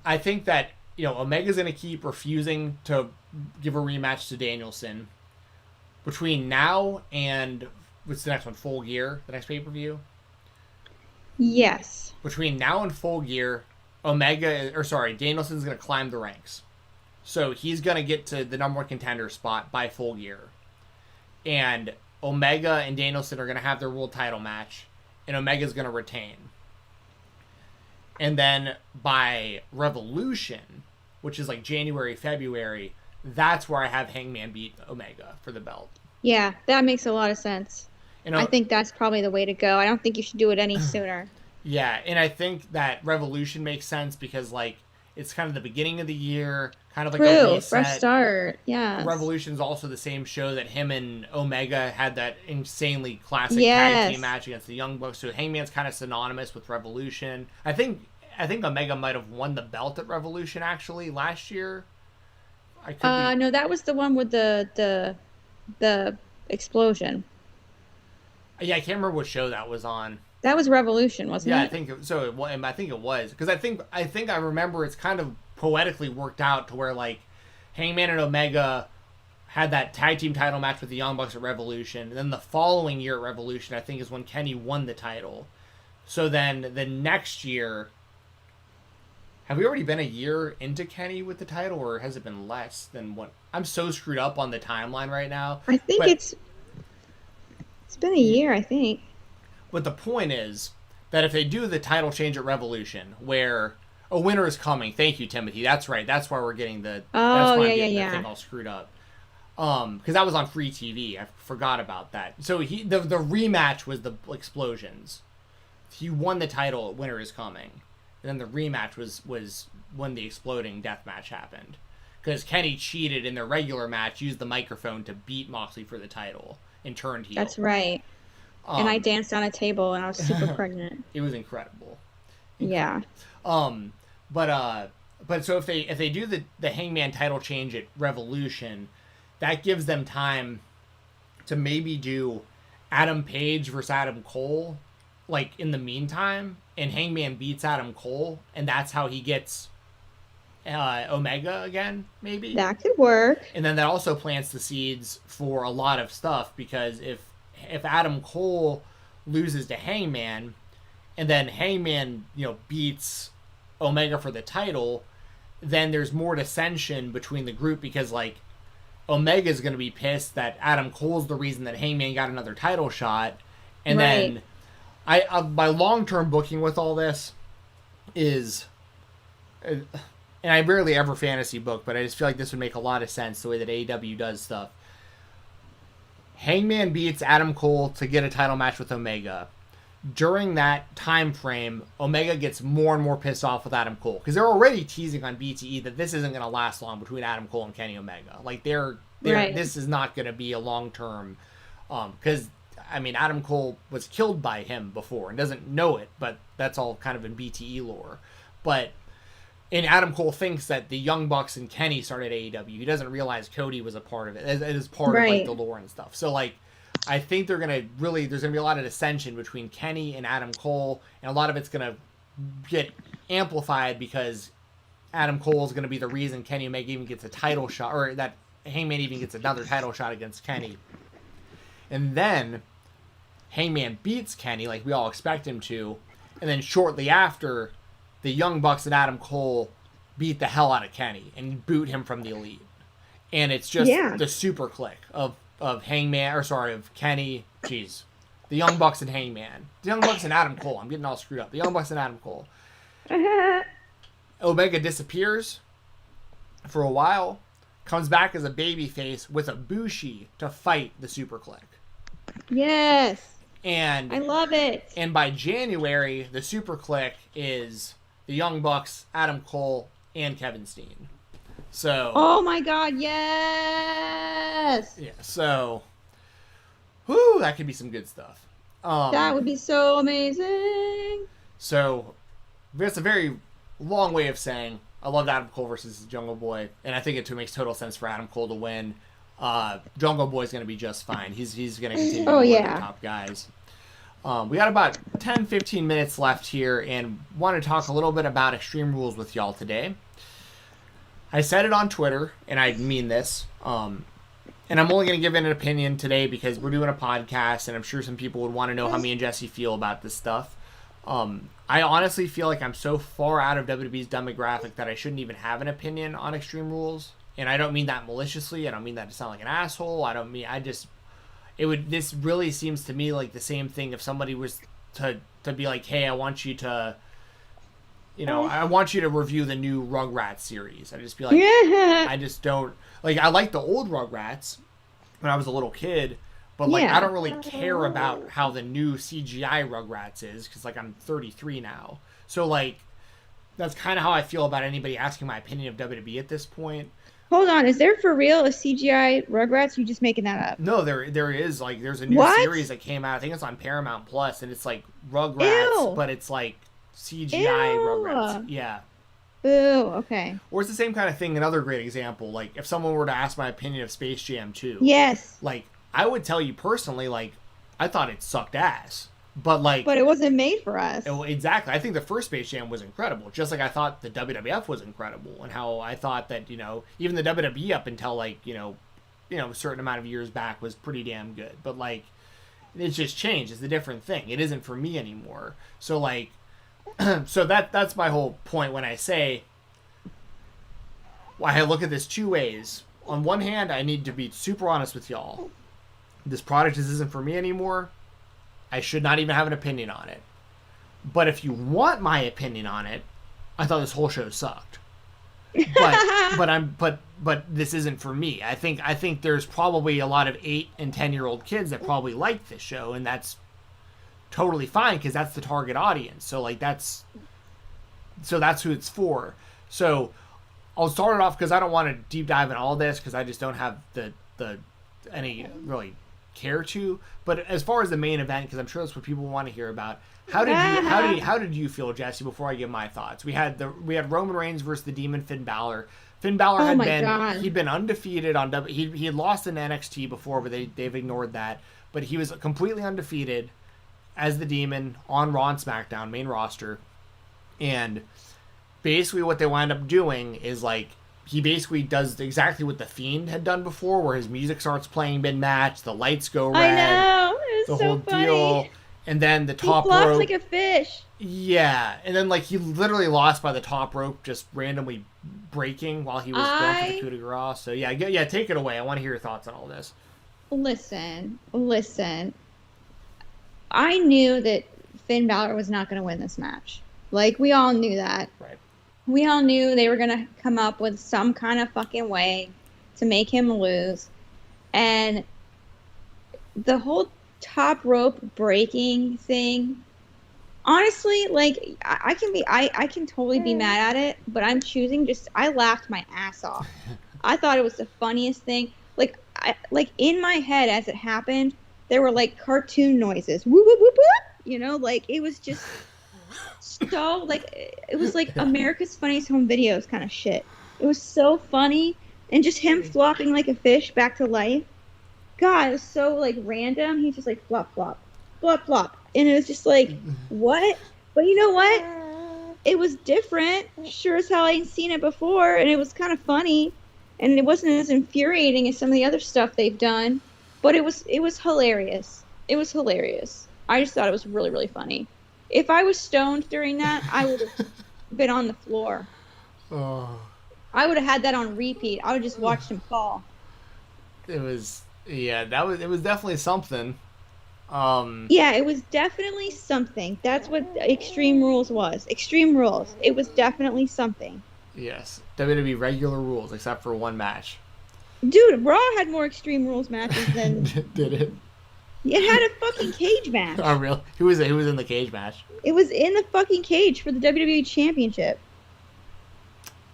I think that, Omega's going to keep refusing to give a rematch to Danielson between now and, what's the next one? Full Gear, the next pay-per-view? Yes. Between now and Full Gear, Danielson's going to climb the ranks. So he's going to get to the number one contender spot by Full Gear. And Omega and Danielson are going to have their world title match, and Omega's going to retain. And then by Revolution, which is like January, February, that's where I have Hangman beat Omega for the belt. Yeah, that makes a lot of sense. I think that's probably the way to go. I don't think you should do it any sooner. Yeah, and I think that Revolution makes sense because, like, it's kind of the beginning of the year, kind of like a reset. Fresh start. Yeah. Revolution's also the same show that him and Omega had that insanely classic tag team match against the Young Bucks. So Hangman's kind of synonymous with Revolution. I think Omega might have won the belt at Revolution actually last year. No, that was the one with the explosion. Yeah, I can't remember what show that was on. That was Revolution, wasn't it? Yeah, I think so. I think it was because I think I remember it's kind of poetically worked out to where like Hangman and Omega had that tag team title match with the Young Bucks at Revolution, and then the following year at Revolution, I think is when Kenny won the title. So then the next year, have we already been a year into Kenny with the title, or has it been less than what? I'm so screwed up on the timeline right now. I think it's been a year, I think. But the point is that if they do the title change at Revolution, where a winner is coming, thank you, Timothy. That's right. That's why we're getting the. Oh, that's why yeah. The thing all screwed up. Because that was on free TV. I forgot about that. So the rematch was the explosions. He won the title at Winner is Coming, and then the rematch was when the exploding death match happened. Because Kenny cheated in their regular match, used the microphone to beat Moxley for the title, and turned heel. That's right. And I danced on a table, and I was super pregnant. It was incredible. Yeah. But so if they do the Hangman title change at Revolution, that gives them time to maybe do Adam Page versus Adam Cole, like in the meantime, and Hangman beats Adam Cole, and that's how he gets Omega again, maybe. That could work. And then that also plants the seeds for a lot of stuff, because if Adam Cole loses to Hangman, and then Hangman, beats Omega for the title, then there's more dissension between the group, because like Omega's going to be pissed that Adam Cole's the reason that Hangman got another title shot, and then my long-term booking with all this is, and I rarely ever fantasy book, but I just feel like this would make a lot of sense the way that AEW does stuff. Hangman beats Adam Cole to get a title match with Omega. During that time frame, Omega gets more and more pissed off with Adam Cole, because they're already teasing on BTE that this isn't going to last long between Adam Cole and Kenny Omega. Like this is not going to be a long term, because I mean Adam Cole was killed by him before and doesn't know it, but that's all kind of in BTE lore. And Adam Cole thinks that the Young Bucks and Kenny started AEW. He doesn't realize Cody was a part of it. It is part of like the lore and stuff. So like, I think there's going to be a lot of dissension between Kenny and Adam Cole, and a lot of it's going to get amplified because Adam Cole is going to be the reason Kenny Omega even gets a title shot, or that Hangman even gets another title shot against Kenny. And then Hangman beats Kenny like we all expect him to, and then shortly after, the Young Bucks and Adam Cole beat the hell out of Kenny and boot him from the Elite. And it's just the super click of Hangman, of Kenny, the Young Bucks and Hangman. The Young Bucks and Adam Cole. I'm getting all screwed up. The Young Bucks and Adam Cole. Omega disappears for a while, comes back as a babyface with a Bushi to fight the super click. Yes. And I love it. And by January, the super click is the Young Bucks, Adam Cole, and Kevin Steen. So. Oh my God! Yes. Yeah. So. Whoo! That could be some good stuff. That would be so amazing. So, that's a very long way of saying I love Adam Cole versus Jungle Boy, and I think it makes total sense for Adam Cole to win. Jungle Boy's going to be just fine. He's going to continue to be one of the top guys. We got about 10-15 minutes left here, and want to talk a little bit about Extreme Rules with y'all today. I said it on Twitter, and I mean this, and I'm only going to give it an opinion today because we're doing a podcast, and I'm sure some people would want to know how me and Jessi feel about this stuff. I honestly feel like I'm so far out of WWE's demographic that I shouldn't even have an opinion on Extreme Rules, and I don't mean that maliciously. I don't mean that to sound like an asshole. This really seems to me like the same thing if somebody was to be like, hey, I want you to you know, I want you to review the new Rugrats series. I'd just be like, Yeah. I just don't like. I like the old Rugrats when I was a little kid, but like Yeah. I don't really care about how the new CGI Rugrats is because like I'm 33 now. So like that's kind of how I feel about anybody asking my opinion of WWE at this point. Hold on, is there for real a CGI Rugrats? Or you just making that up? No, there is like there's a new What? series that came out. I think it's on Paramount Plus, and it's like Rugrats, Ew. but it's like CGI Ew. Rugrats. Yeah. Ooh, okay. Or it's the same kind of thing. Another great example, like if someone were to ask my opinion of Space Jam 2, Yes. like I would tell you personally, like I thought it sucked ass, but like, But it wasn't made for us. exactly. I think the first Space Jam was incredible, just like I thought the WWF was incredible, and how I thought that even the WWE up until like a certain amount of years back was pretty damn good, but like it's just changed. It's a different thing. It isn't for me anymore. So like. So that's my whole point when I say I look at this two ways. On one hand, I need to be super honest with y'all. This product isn't for me anymore. I should not even have an opinion on it. But if you want my opinion on it, I thought this whole show sucked. But this isn't for me. I think there's probably a lot of 8 and 10-year-old kids that probably like this show, and that's totally fine because that's the target audience. So like that's who it's for. So I'll start it off because I don't want to deep dive in all this because I just don't have the any really care to. But as far as the main event, because I'm sure that's what people want to hear about. How did you feel, Jessi? Before I give my thoughts, we had Roman Reigns versus the Demon Finn Balor. Finn Balor he'd been undefeated on he had lost in NXT before, but they've ignored that. But he was completely undefeated as the Demon on Raw and SmackDown main roster, and basically what they wind up doing is like he basically does exactly what the Fiend had done before, where his music starts playing mid-match, the lights go red, I know, it was the whole funny. deal, and then the top he flops rope like a fish. Yeah, and then like he literally lost by the top rope, just randomly breaking while he was going for the coup de grace. So yeah, take it away. I want to hear your thoughts on all this. Listen. I knew that Finn Balor was not going to win this match. Like, we all knew that. Right. We all knew they were going to come up with some kind of fucking way to make him lose. And the whole top rope breaking thing, honestly, like, I can totally be mad at it, but I'm choosing I laughed my ass off. I thought it was the funniest thing. Like in my head as it happened, there were like cartoon noises. Whoop, whoop, whoop, whoop. Like it was just so like it was like America's Funniest Home Videos kind of shit. It was so funny, and just him flopping like a fish back to life. God, it was so like random. He's just like flop, flop, flop, flop, and it was just like what? But you know what? It was different. Sure as hell I ain't seen it before, and it was kind of funny. And it wasn't as infuriating as some of the other stuff they've done, but it was hilarious. It was hilarious. I just thought it was really, really funny. If I was stoned during that, I would have been on the floor. Oh. I would have had that on repeat. I would have just watched him fall. It was definitely something. Yeah, it was definitely something. That's what Extreme Rules was. Extreme Rules. It was definitely something. Yes. WWE regular rules, except for one match. Dude, Raw had more Extreme Rules matches than... Did it? It had a fucking cage match. Oh, really? Who was in the cage match? It was in the fucking cage for the WWE Championship.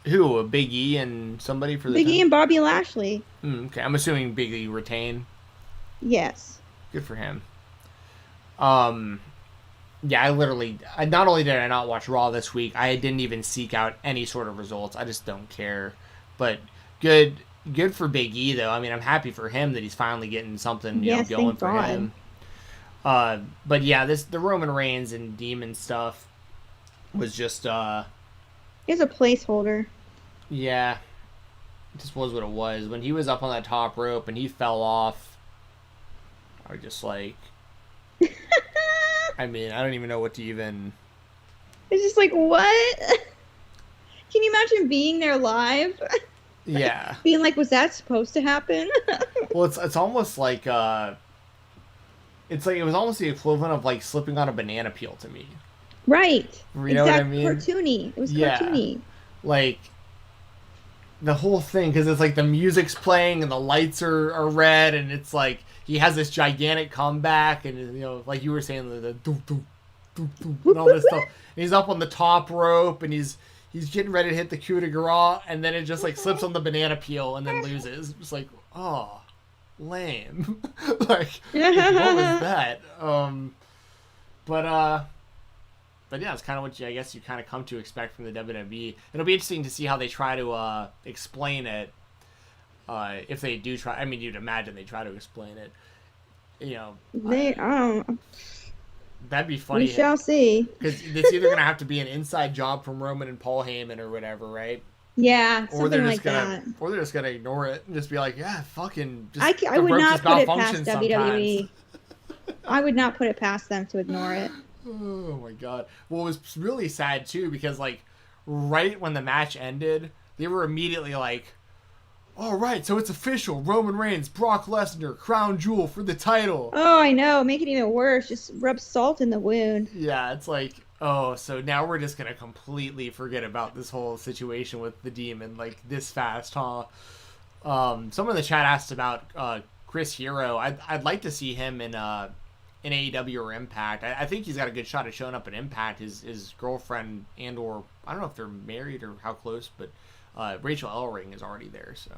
Who? Big E and somebody for the Big E and Bobby Lashley. Okay, I'm assuming Big E retained. Yes. Good for him. Yeah, I not only did I not watch Raw this week, I didn't even seek out any sort of results. I just don't care. But good for Big E though. I mean, I'm happy for him that he's finally getting something going for him. But yeah, the Roman Reigns and Demon stuff was just It was a placeholder. Yeah. It just was what it was. When he was up on that top rope and he fell off, I was just like I mean, I don't even know what to even... It's just like, what? Can you imagine being there live? Yeah. Being like, was that supposed to happen? Well, it's almost like, it was almost the equivalent of, like, slipping on a banana peel to me. Right. You know what I mean? Cartoony. It was Yeah. cartoony. Like, the whole thing, because it's like the music's playing and the lights are red, and it's like he has this gigantic comeback, and you know, like you were saying, the doop, doop, doop, doop, and all this stuff. And he's up on the top rope, and he's getting ready to hit the coup de grace, and then it just like slips on the banana peel and then loses. It's like, oh, lame. Like, what was that? But yeah, it's kind of what I guess you kind of come to expect from the WWE. It'll be interesting to see how they try to explain it. If they do try, I mean, you'd imagine they try to explain it. You know, that'd be funny. We shall see. Because it's either gonna have to be an inside job from Roman and Paul Heyman or whatever, right? Yeah, Or they're something just like gonna, that. or they're just gonna ignore it and just be like, yeah, fucking. Just, I the would ropes not just put it malfunction past WWE. I would not put it past them to ignore it. Oh my god. Well, it was really sad too because like right when the match ended, they were immediately like, all right, so it's official. Roman Reigns, Brock Lesnar, crown jewel for the title. Oh, I know. Make it even worse. Just rub salt in the wound. Yeah, it's like, oh, so now we're just gonna completely forget about this whole situation with the Demon like this fast, huh? Someone in the chat asked about Chris Hero. I'd like to see him in AEW or Impact. I think he's got a good shot at showing up in Impact. His girlfriend and or I don't know if they're married or how close, but Rachel Ellering is already there. So,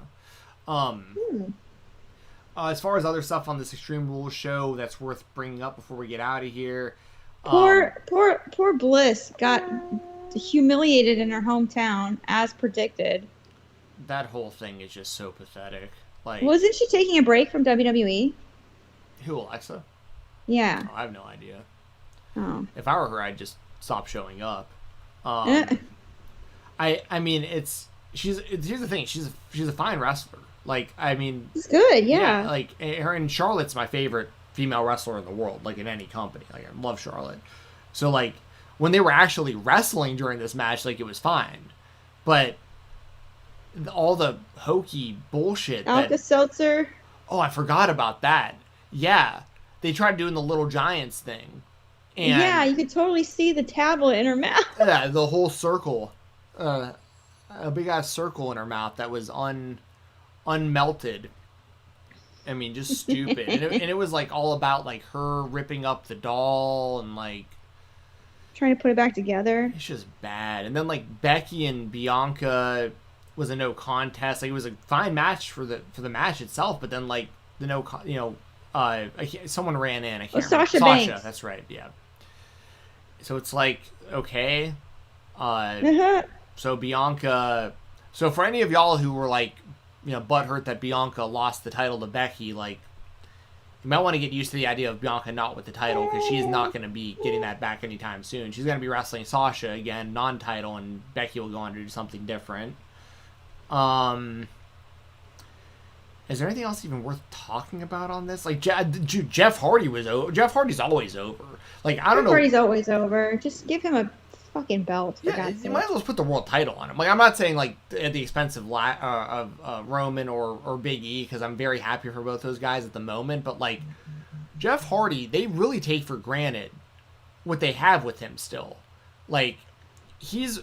as far as other stuff on this Extreme Rules show that's worth bringing up before we get out of here, Poor Bliss got humiliated in her hometown as predicted. that whole thing is just so pathetic. Like, Wasn't she taking a break from WWE? who, Alexa? Yeah. Oh, I have no idea. Oh. If I were her, I'd just stop showing up. Eh. I mean, here's the thing. She's a fine wrestler. Like, I mean, It's good, yeah. like her and Charlotte's my favorite female wrestler in the world. Like in any company, like I love Charlotte. So like when they were actually wrestling during this match, like it was fine, but all the hokey bullshit. Alka-Seltzer. Oh, I forgot about that. Yeah, they tried doing the Little Giants thing. And Yeah, you could totally see the tablet in her mouth. yeah, the whole circle, a big ass circle in her mouth that was unmelted. I mean, just stupid. and it was like all about like her ripping up the doll and like Trying to put it back together. it's just bad. And then like Becky and Bianca was a no contest. Like it was a fine match for the match itself, but then like the someone ran in. I can't remember. Sasha Banks. That's right. Yeah. So it's like okay. So Bianca. So for any of y'all who were like, butthurt that Bianca lost the title to Becky, like, you might want to get used to the idea of Bianca not with the title because she is not going to be getting that back anytime soon. She's going to be wrestling Sasha again, non-title, and Becky will go on to do something different. Is there anything else even worth talking about on this? Like, Jeff Hardy was over. Jeff Hardy's always over. Like, I don't know. Jeff Hardy's always over. Just give him a fucking belt. For Yeah, God's you sake. might as well just put the world title on him. Like, I'm not saying like at the expense of Roman or Big E because I'm very happy for both those guys at the moment. But like Jeff Hardy, they really take for granted what they have with him still. Like he's,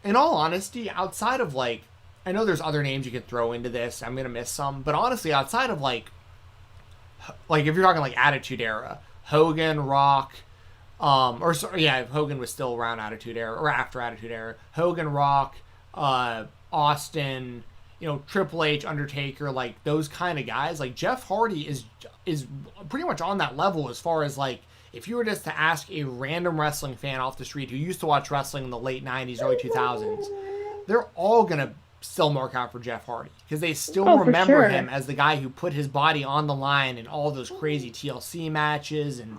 in all honesty, outside of like, I know there's other names you could throw into this. I'm gonna miss some, but honestly, outside of like if you're talking like Attitude Era, Hogan, Rock. Hogan was still around Attitude Era or after Attitude Era. Hogan, Rock, Austin, Triple H, Undertaker, like those kind of guys. Like Jeff Hardy is pretty much on that level as far as like if you were just to ask a random wrestling fan off the street who used to watch wrestling in the late 90s, early 2000s, they're all gonna still mark out for Jeff Hardy because they still remember sure. him as the guy who put his body on the line in all those crazy TLC matches. And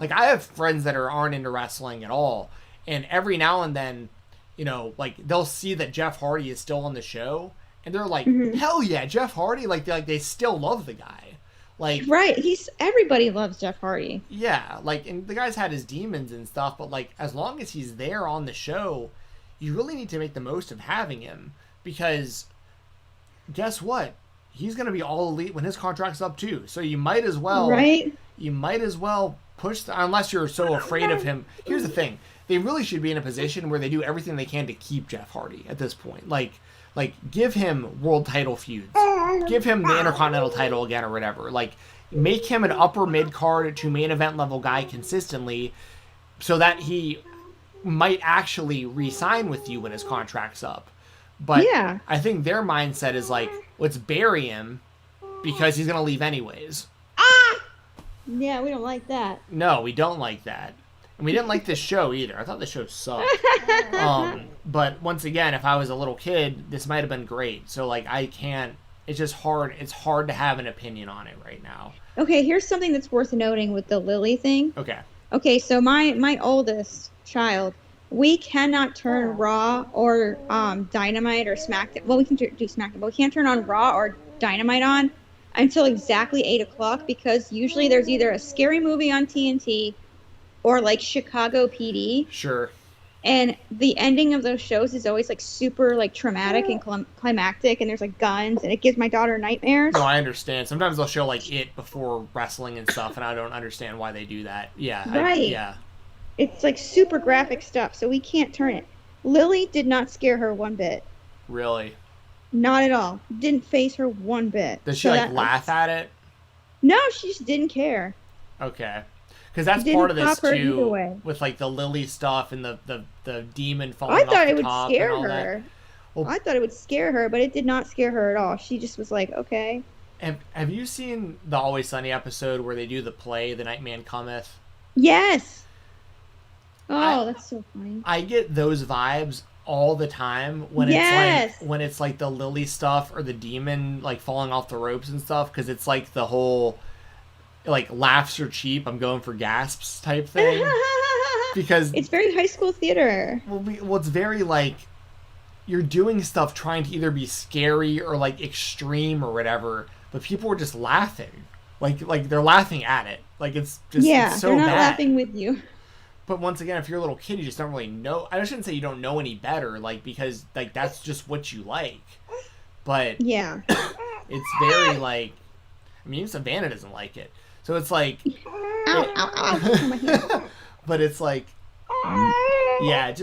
like I have friends that aren't into wrestling at all, and every now and then, like they'll see that Jeff Hardy is still on the show, and they're like, "Hell yeah, Jeff Hardy!" Like they still love the guy. Like Right, everybody loves Jeff Hardy. yeah, like and the guy's had his demons and stuff, but like as long as he's there on the show, you really need to make the most of having him because guess what? He's gonna be all elite when his contract's up too. So you might as well Right? You might as well unless you're so afraid of him. Here's the thing. They really should be in a position where they do everything they can to keep Jeff Hardy at this point. Like give him world title feuds. Give him the Intercontinental title again or whatever. Like, make him an upper mid-card to main event level guy consistently so that he might actually re-sign with you when his contract's up. But Yeah. I think their mindset is like, let's bury him because he's going to leave anyways. Yeah, we don't like that. No, we don't like that. And we didn't like this show either. I thought the show sucked. But once again, if I was a little kid, this might have been great. So, like, I can't... It's just hard. It's hard to have an opinion on it right now. Okay, here's something that's worth noting with the Lily thing. Okay. Okay, so my oldest child, we cannot turn Raw or Dynamite or SmackDown. Well, we can do SmackDown, but we can't turn on Raw or Dynamite on until exactly 8 o'clock because usually there's either a scary movie on TNT or like Chicago PD. Sure. And the ending of those shows is always like super like traumatic and climactic, and there's like guns, and it gives my daughter nightmares. No, I understand. Sometimes they'll show like it before wrestling and stuff, and I don't understand why they do that. Yeah. Right. Yeah. It's like super graphic stuff, so we can't turn it. Lily did not scare her one bit. Really? Not at all. Didn't phase her one bit. Does she like laugh at it? No, she just didn't care. Okay. Because that's Didn't part of this pop her either too, way. with like the Lily stuff and the demon I falling off thought the it would top scare and all her. that. Well, I thought it would scare her, but it did not scare her at all. She just was like, okay. have you seen the Always Sunny episode where they do the play, The Night Man Cometh? Yes. Oh, that's so funny. I get those vibes all the time when it's like the Lily stuff or the demon like falling off the ropes and stuff, because it's like the whole like laughs are cheap, I'm going for gasps type thing. Because it's very high school theater. Well, it's very like you're doing stuff trying to either be scary or like extreme or whatever, but people are just laughing, like they're laughing at it, like it's just it's so they're not bad. laughing with you. But once again, if you're a little kid, you just don't really know. I shouldn't say you don't know any better, like because like that's just what you like. But yeah, it's very like, I mean, even Savannah doesn't like it, so it's like. Ow, ow, ow. My hand. But it's like, yeah, it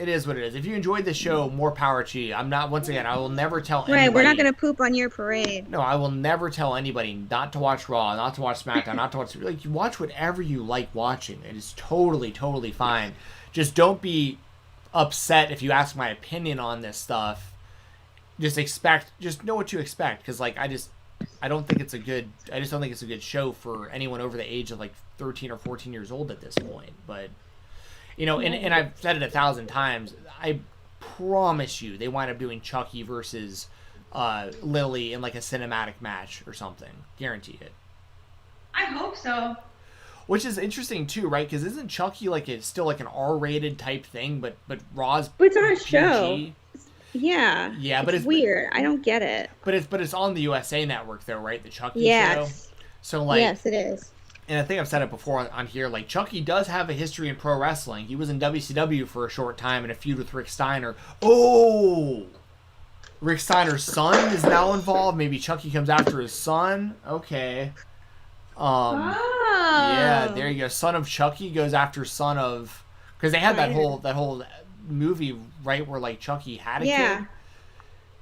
is what it is. If you enjoyed the show, more power to you. I'm not, once again, I will never tell anybody. Right, we're not going to poop on your parade. No, I will never tell anybody not to watch Raw, not to watch SmackDown, not to watch, like, you watch whatever you like watching. It is totally, totally fine. Just don't be upset if you ask my opinion on this stuff. Just know what you expect. Because, like, I just don't think it's a good show for anyone over the age of, like, 13 or 14 years old at this point. But, you know, and I've said it 1,000 times, I promise you they wind up doing Chucky versus Lily in like a cinematic match or something. Guarantee it. I hope so. Which is interesting too, right? Because isn't Chucky like it's still like an R-rated type thing, but Raw's But it's on a PG? show. Yeah. Yeah, but it's weird. I don't get it. But it's on the USA Network though, right? The Chucky show. So like, yes, it is. And I think I've said it before on here, like, Chucky does have a history in pro wrestling. He was in WCW for a short time in a feud with Rick Steiner. Oh! Rick Steiner's son is now involved. Maybe Chucky comes after his son. Okay. Yeah, there you go. Son of Chucky goes after son of... Because they had that whole movie, right, where, like, Chucky had a kid.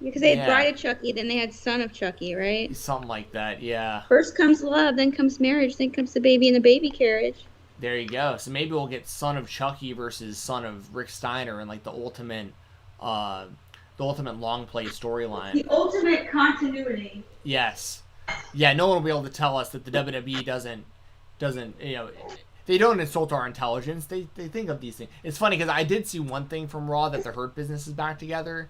Because they had Bride of Chucky, then they had Son of Chucky, right? Something like that, yeah. First comes love, then comes marriage, then comes the baby in the baby carriage. There you go. So maybe we'll get Son of Chucky versus Son of Rick Steiner in like the ultimate long play storyline. The ultimate continuity. Yes. Yeah, no one will be able to tell us that the WWE doesn't they don't insult our intelligence. They think of these things. It's funny because I did see one thing from Raw that the Hurt Business is back together.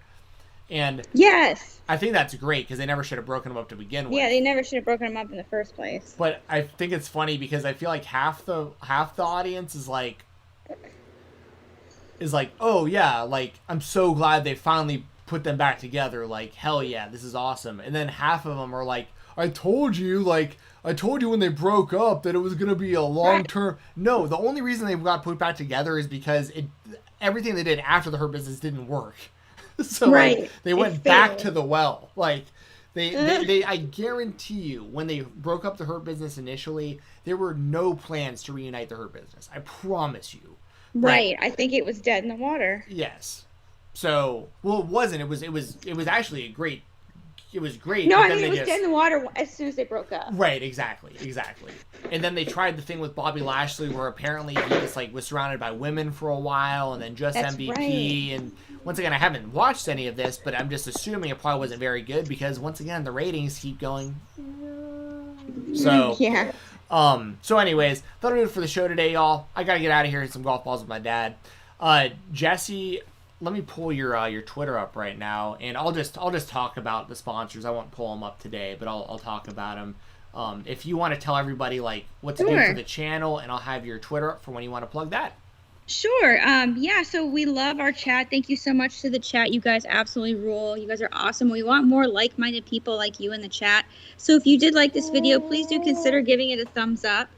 And yes, I think that's great because they never should have broken them up to begin with. Yeah, they never should have broken them up in the first place. But I think it's funny because I feel like half the audience is like, oh yeah, like I'm so glad they finally put them back together. Like hell yeah, this is awesome. And then half of them are like, I told you when they broke up that it was gonna be a long term. Right. No, the only reason they got put back together is because everything they did after the Hurt Business didn't work. So like, they went back to the well. Like I guarantee you, when they broke up the Hurt Business initially, there were no plans to reunite the Hurt Business. I promise you. Right. I think it was dead in the water. Yes. So, well, it wasn't. It was actually a great. It was great. No, but I then mean, it was just, dead in the water as soon as they broke up. Right, exactly. And then they tried the thing with Bobby Lashley where apparently he just like was surrounded by women for a while and then just That's MVP. right. And once again, I haven't watched any of this, but I'm just assuming it probably wasn't very good because once again, the ratings keep going. So, yeah. So anyways, that'll do it for the show today, y'all. I gotta get out of here and hit some golf balls with my dad. Jessi, let me pull your Twitter up right now, and I'll just talk about the sponsors. I won't pull them up today, but I'll talk about them. If you want to tell everybody like what to do for the channel, and I'll have your Twitter up for when you want to plug that. Sure. Yeah, so we love our chat. Thank you so much to the chat. You guys absolutely rule. You guys are awesome. We want more like-minded people like you in the chat. So if you did like this video, please do consider giving it a thumbs up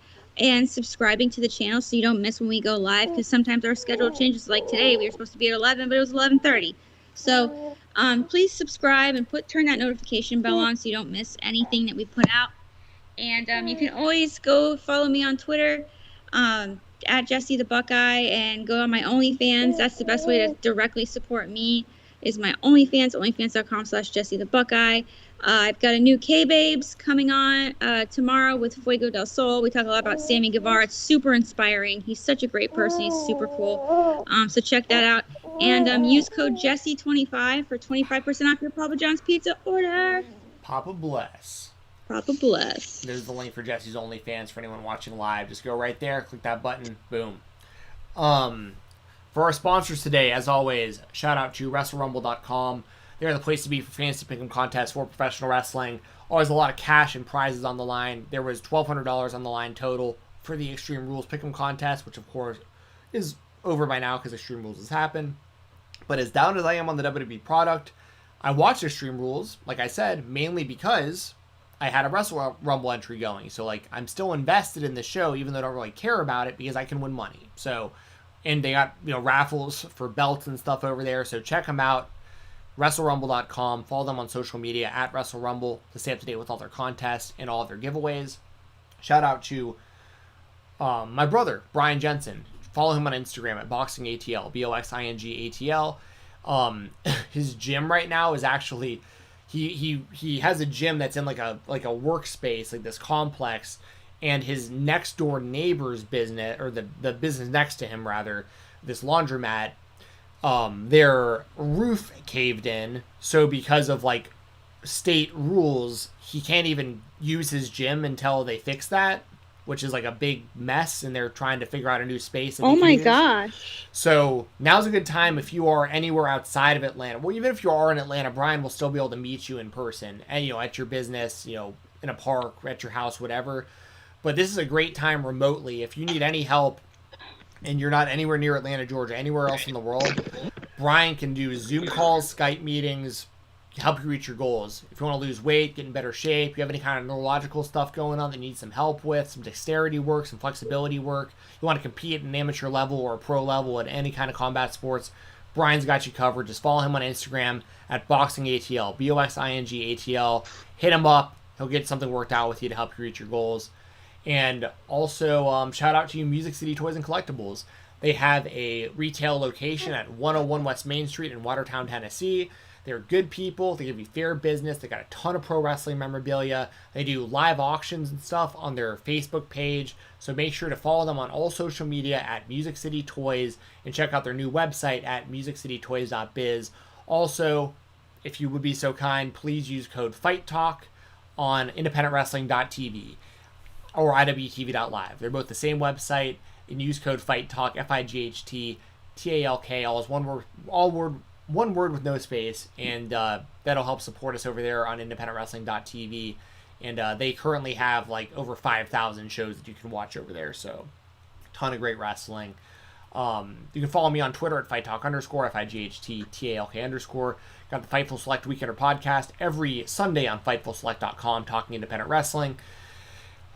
and subscribing to the channel so you don't miss when we go live, because sometimes our schedule changes. Like today, we were supposed to be at 11, but it was 11:30. So please subscribe and turn that notification bell on so you don't miss anything that we put out. And you can always go follow me on Twitter, at Jessi the Buckeye, and go on my OnlyFans. That's the best way to directly support me, is my OnlyFans, onlyfans.com/Jessi the Buckeye. I've got a new K-Babes coming on tomorrow with Fuego del Sol. We talk a lot about Sammy Guevara. It's super inspiring. He's such a great person. He's super cool. So check that out. And use code Jessi25 for 25% off your Papa John's pizza order. Papa bless. Papa bless. There's the link for Jessi's OnlyFans for anyone watching live. Just go right there, click that button, boom. For our sponsors today, as always, shout out to WrestleRumble.com. They're the place to be for fantasy pick'em contests for professional wrestling. Always a lot of cash and prizes on the line. There was $1,200 on the line total for the Extreme Rules pick'em contest, which of course is over by now because Extreme Rules has happened. But as down as I am on the WWE product, I watched Extreme Rules, like I said, mainly because I had a Wrestle Rumble entry going. So, like, I'm still invested in the show, even though I don't really care about it, because I can win money. So, and they got, raffles for belts and stuff over there. So check them out. WrestleRumble.com. Follow them on social media at WrestleRumble to stay up to date with all their contests and all of their giveaways. Shout out to my brother, Brian Jensen. Follow him on Instagram at BoxingATL, BoxingATL. His gym right now is actually, he has a gym that's in like a workspace, like this complex, and his next door neighbor's business, or the business next to him rather, this laundromat, their roof caved in. So because of like state rules, he can't even use his gym until they fix that, which is like a big mess, and they're trying to figure out a new space. Oh my gosh. So now's a good time if you are anywhere outside of Atlanta. Well, even if you are in Atlanta, Brian will still be able to meet you in person and, at your business, in a park, at your house, whatever. But this is a great time remotely. If you need any help and you're not anywhere near Atlanta, Georgia, anywhere else in the world, Brian can do Zoom calls, Skype meetings, help you reach your goals. If you want to lose weight, get in better shape, you have any kind of neurological stuff going on that you need some help with, some dexterity work, some flexibility work, you want to compete at an amateur level or a pro level at any kind of combat sports, Brian's got you covered. Just follow him on Instagram at BoxingATL, BoxingATL. Hit him up. He'll get something worked out with you to help you reach your goals. And also, shout out to you, Music City Toys and Collectibles. They have a retail location at 101 West Main Street in Watertown, Tennessee. They're good people. They give you fair business. They got a ton of pro wrestling memorabilia. They do live auctions and stuff on their Facebook page. So make sure to follow them on all social media at Music City Toys and check out their new website at musiccitytoys.biz. Also, if you would be so kind, please use code FIGHTTALK on independentwrestling.tv or IWTV.live. They're both the same website, and use code FIGHTTALK, FIGHTTALK, one word with no space, and that'll help support us over there on independentwrestling.tv. And they currently have like over 5,000 shows that you can watch over there, so ton of great wrestling. You can follow me on Twitter at FightTalk_, FIGHTTALK_. Got the Fightful Select Weekender podcast every Sunday on FightfulSelect.com, talking independent wrestling.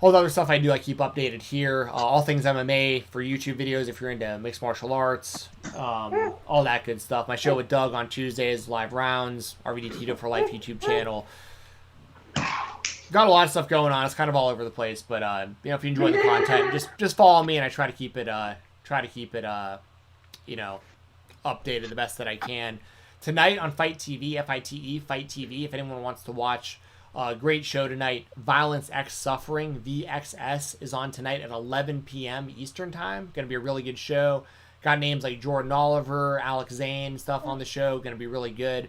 All the other stuff I do, I keep updated here. All things MMA for YouTube videos if you're into mixed martial arts. All that good stuff. My show with Doug on Tuesdays, live rounds. RVD Tito for Life YouTube channel. got a lot of stuff going on. It's kind of all over the place, but you know, if you enjoy the content, just follow me, and I try to keep it you know, updated the best that I can. Tonight on Fight TV, FITE, Fight TV, if anyone wants to watch a great show tonight, Violence X Suffering, VXS, is on tonight at 11 p.m. Eastern Time. Going to be a really good show. Got names like Jordan Oliver, Alex Zane, stuff on the show. Going to be really good.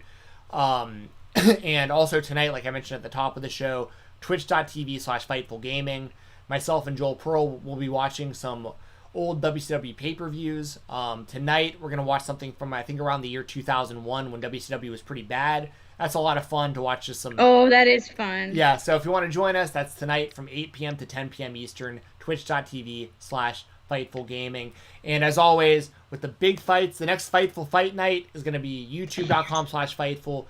And also tonight, like I mentioned at the top of the show, twitch.tv/FightfulGaming. Myself and Joel Pearl will be watching some old WCW pay-per-views. Tonight, we're going to watch something from, I think, around the year 2001 when WCW was pretty bad. That's a lot of fun to watch just some... Oh, that is fun. Yeah, so if you want to join us, that's tonight from 8 p.m. to 10 p.m. Eastern, twitch.tv/FightfulGaming. And as always, with the big fights, the next Fightful Fight Night is going to be youtube.com/Fightful.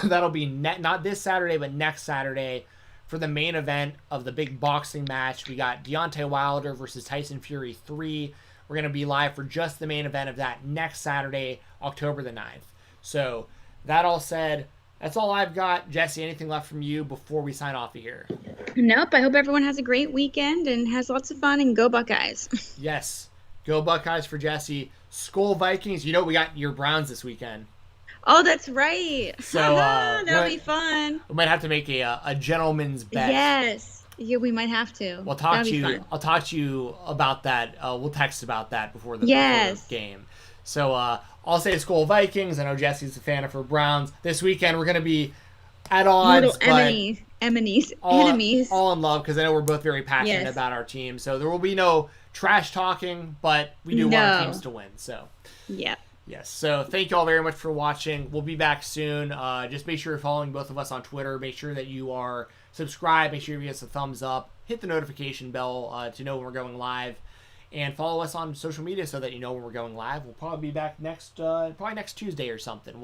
That'll be not this Saturday, but next Saturday for the main event of the big boxing match. We got Deontay Wilder versus Tyson Fury 3. We're going to be live for just the main event of that next Saturday, October the 9th. So, that all said, that's all I've got. Jessi, anything left from you before we sign off of here? Nope. I hope everyone has a great weekend and has lots of fun, and go Buckeyes. Yes. Go Buckeyes for Jessi. Skol Vikings. You know we got your Browns this weekend. Oh, that's right. So that'll be fun. We might have to make a gentleman's bet. Yes. Yeah, we might have to. We'll talk to you. I'll talk to you about that. We'll text about that before the game. So I'll say Skol Vikings. I know Jessi's a fan of her Browns. This weekend we're going to be at odds, enemies. All in love, because I know we're both very passionate about our team. So there will be no trash talking, but we do want our teams to win. So yep. Yes, so thank you all very much for watching. We'll be back soon. Just make sure you're following both of us on Twitter. Make sure that you are subscribed. Make sure you give us a thumbs up. Hit the notification bell to know when we're going live. And follow us on social media so that you know when we're going live. We'll probably be back next Tuesday or something.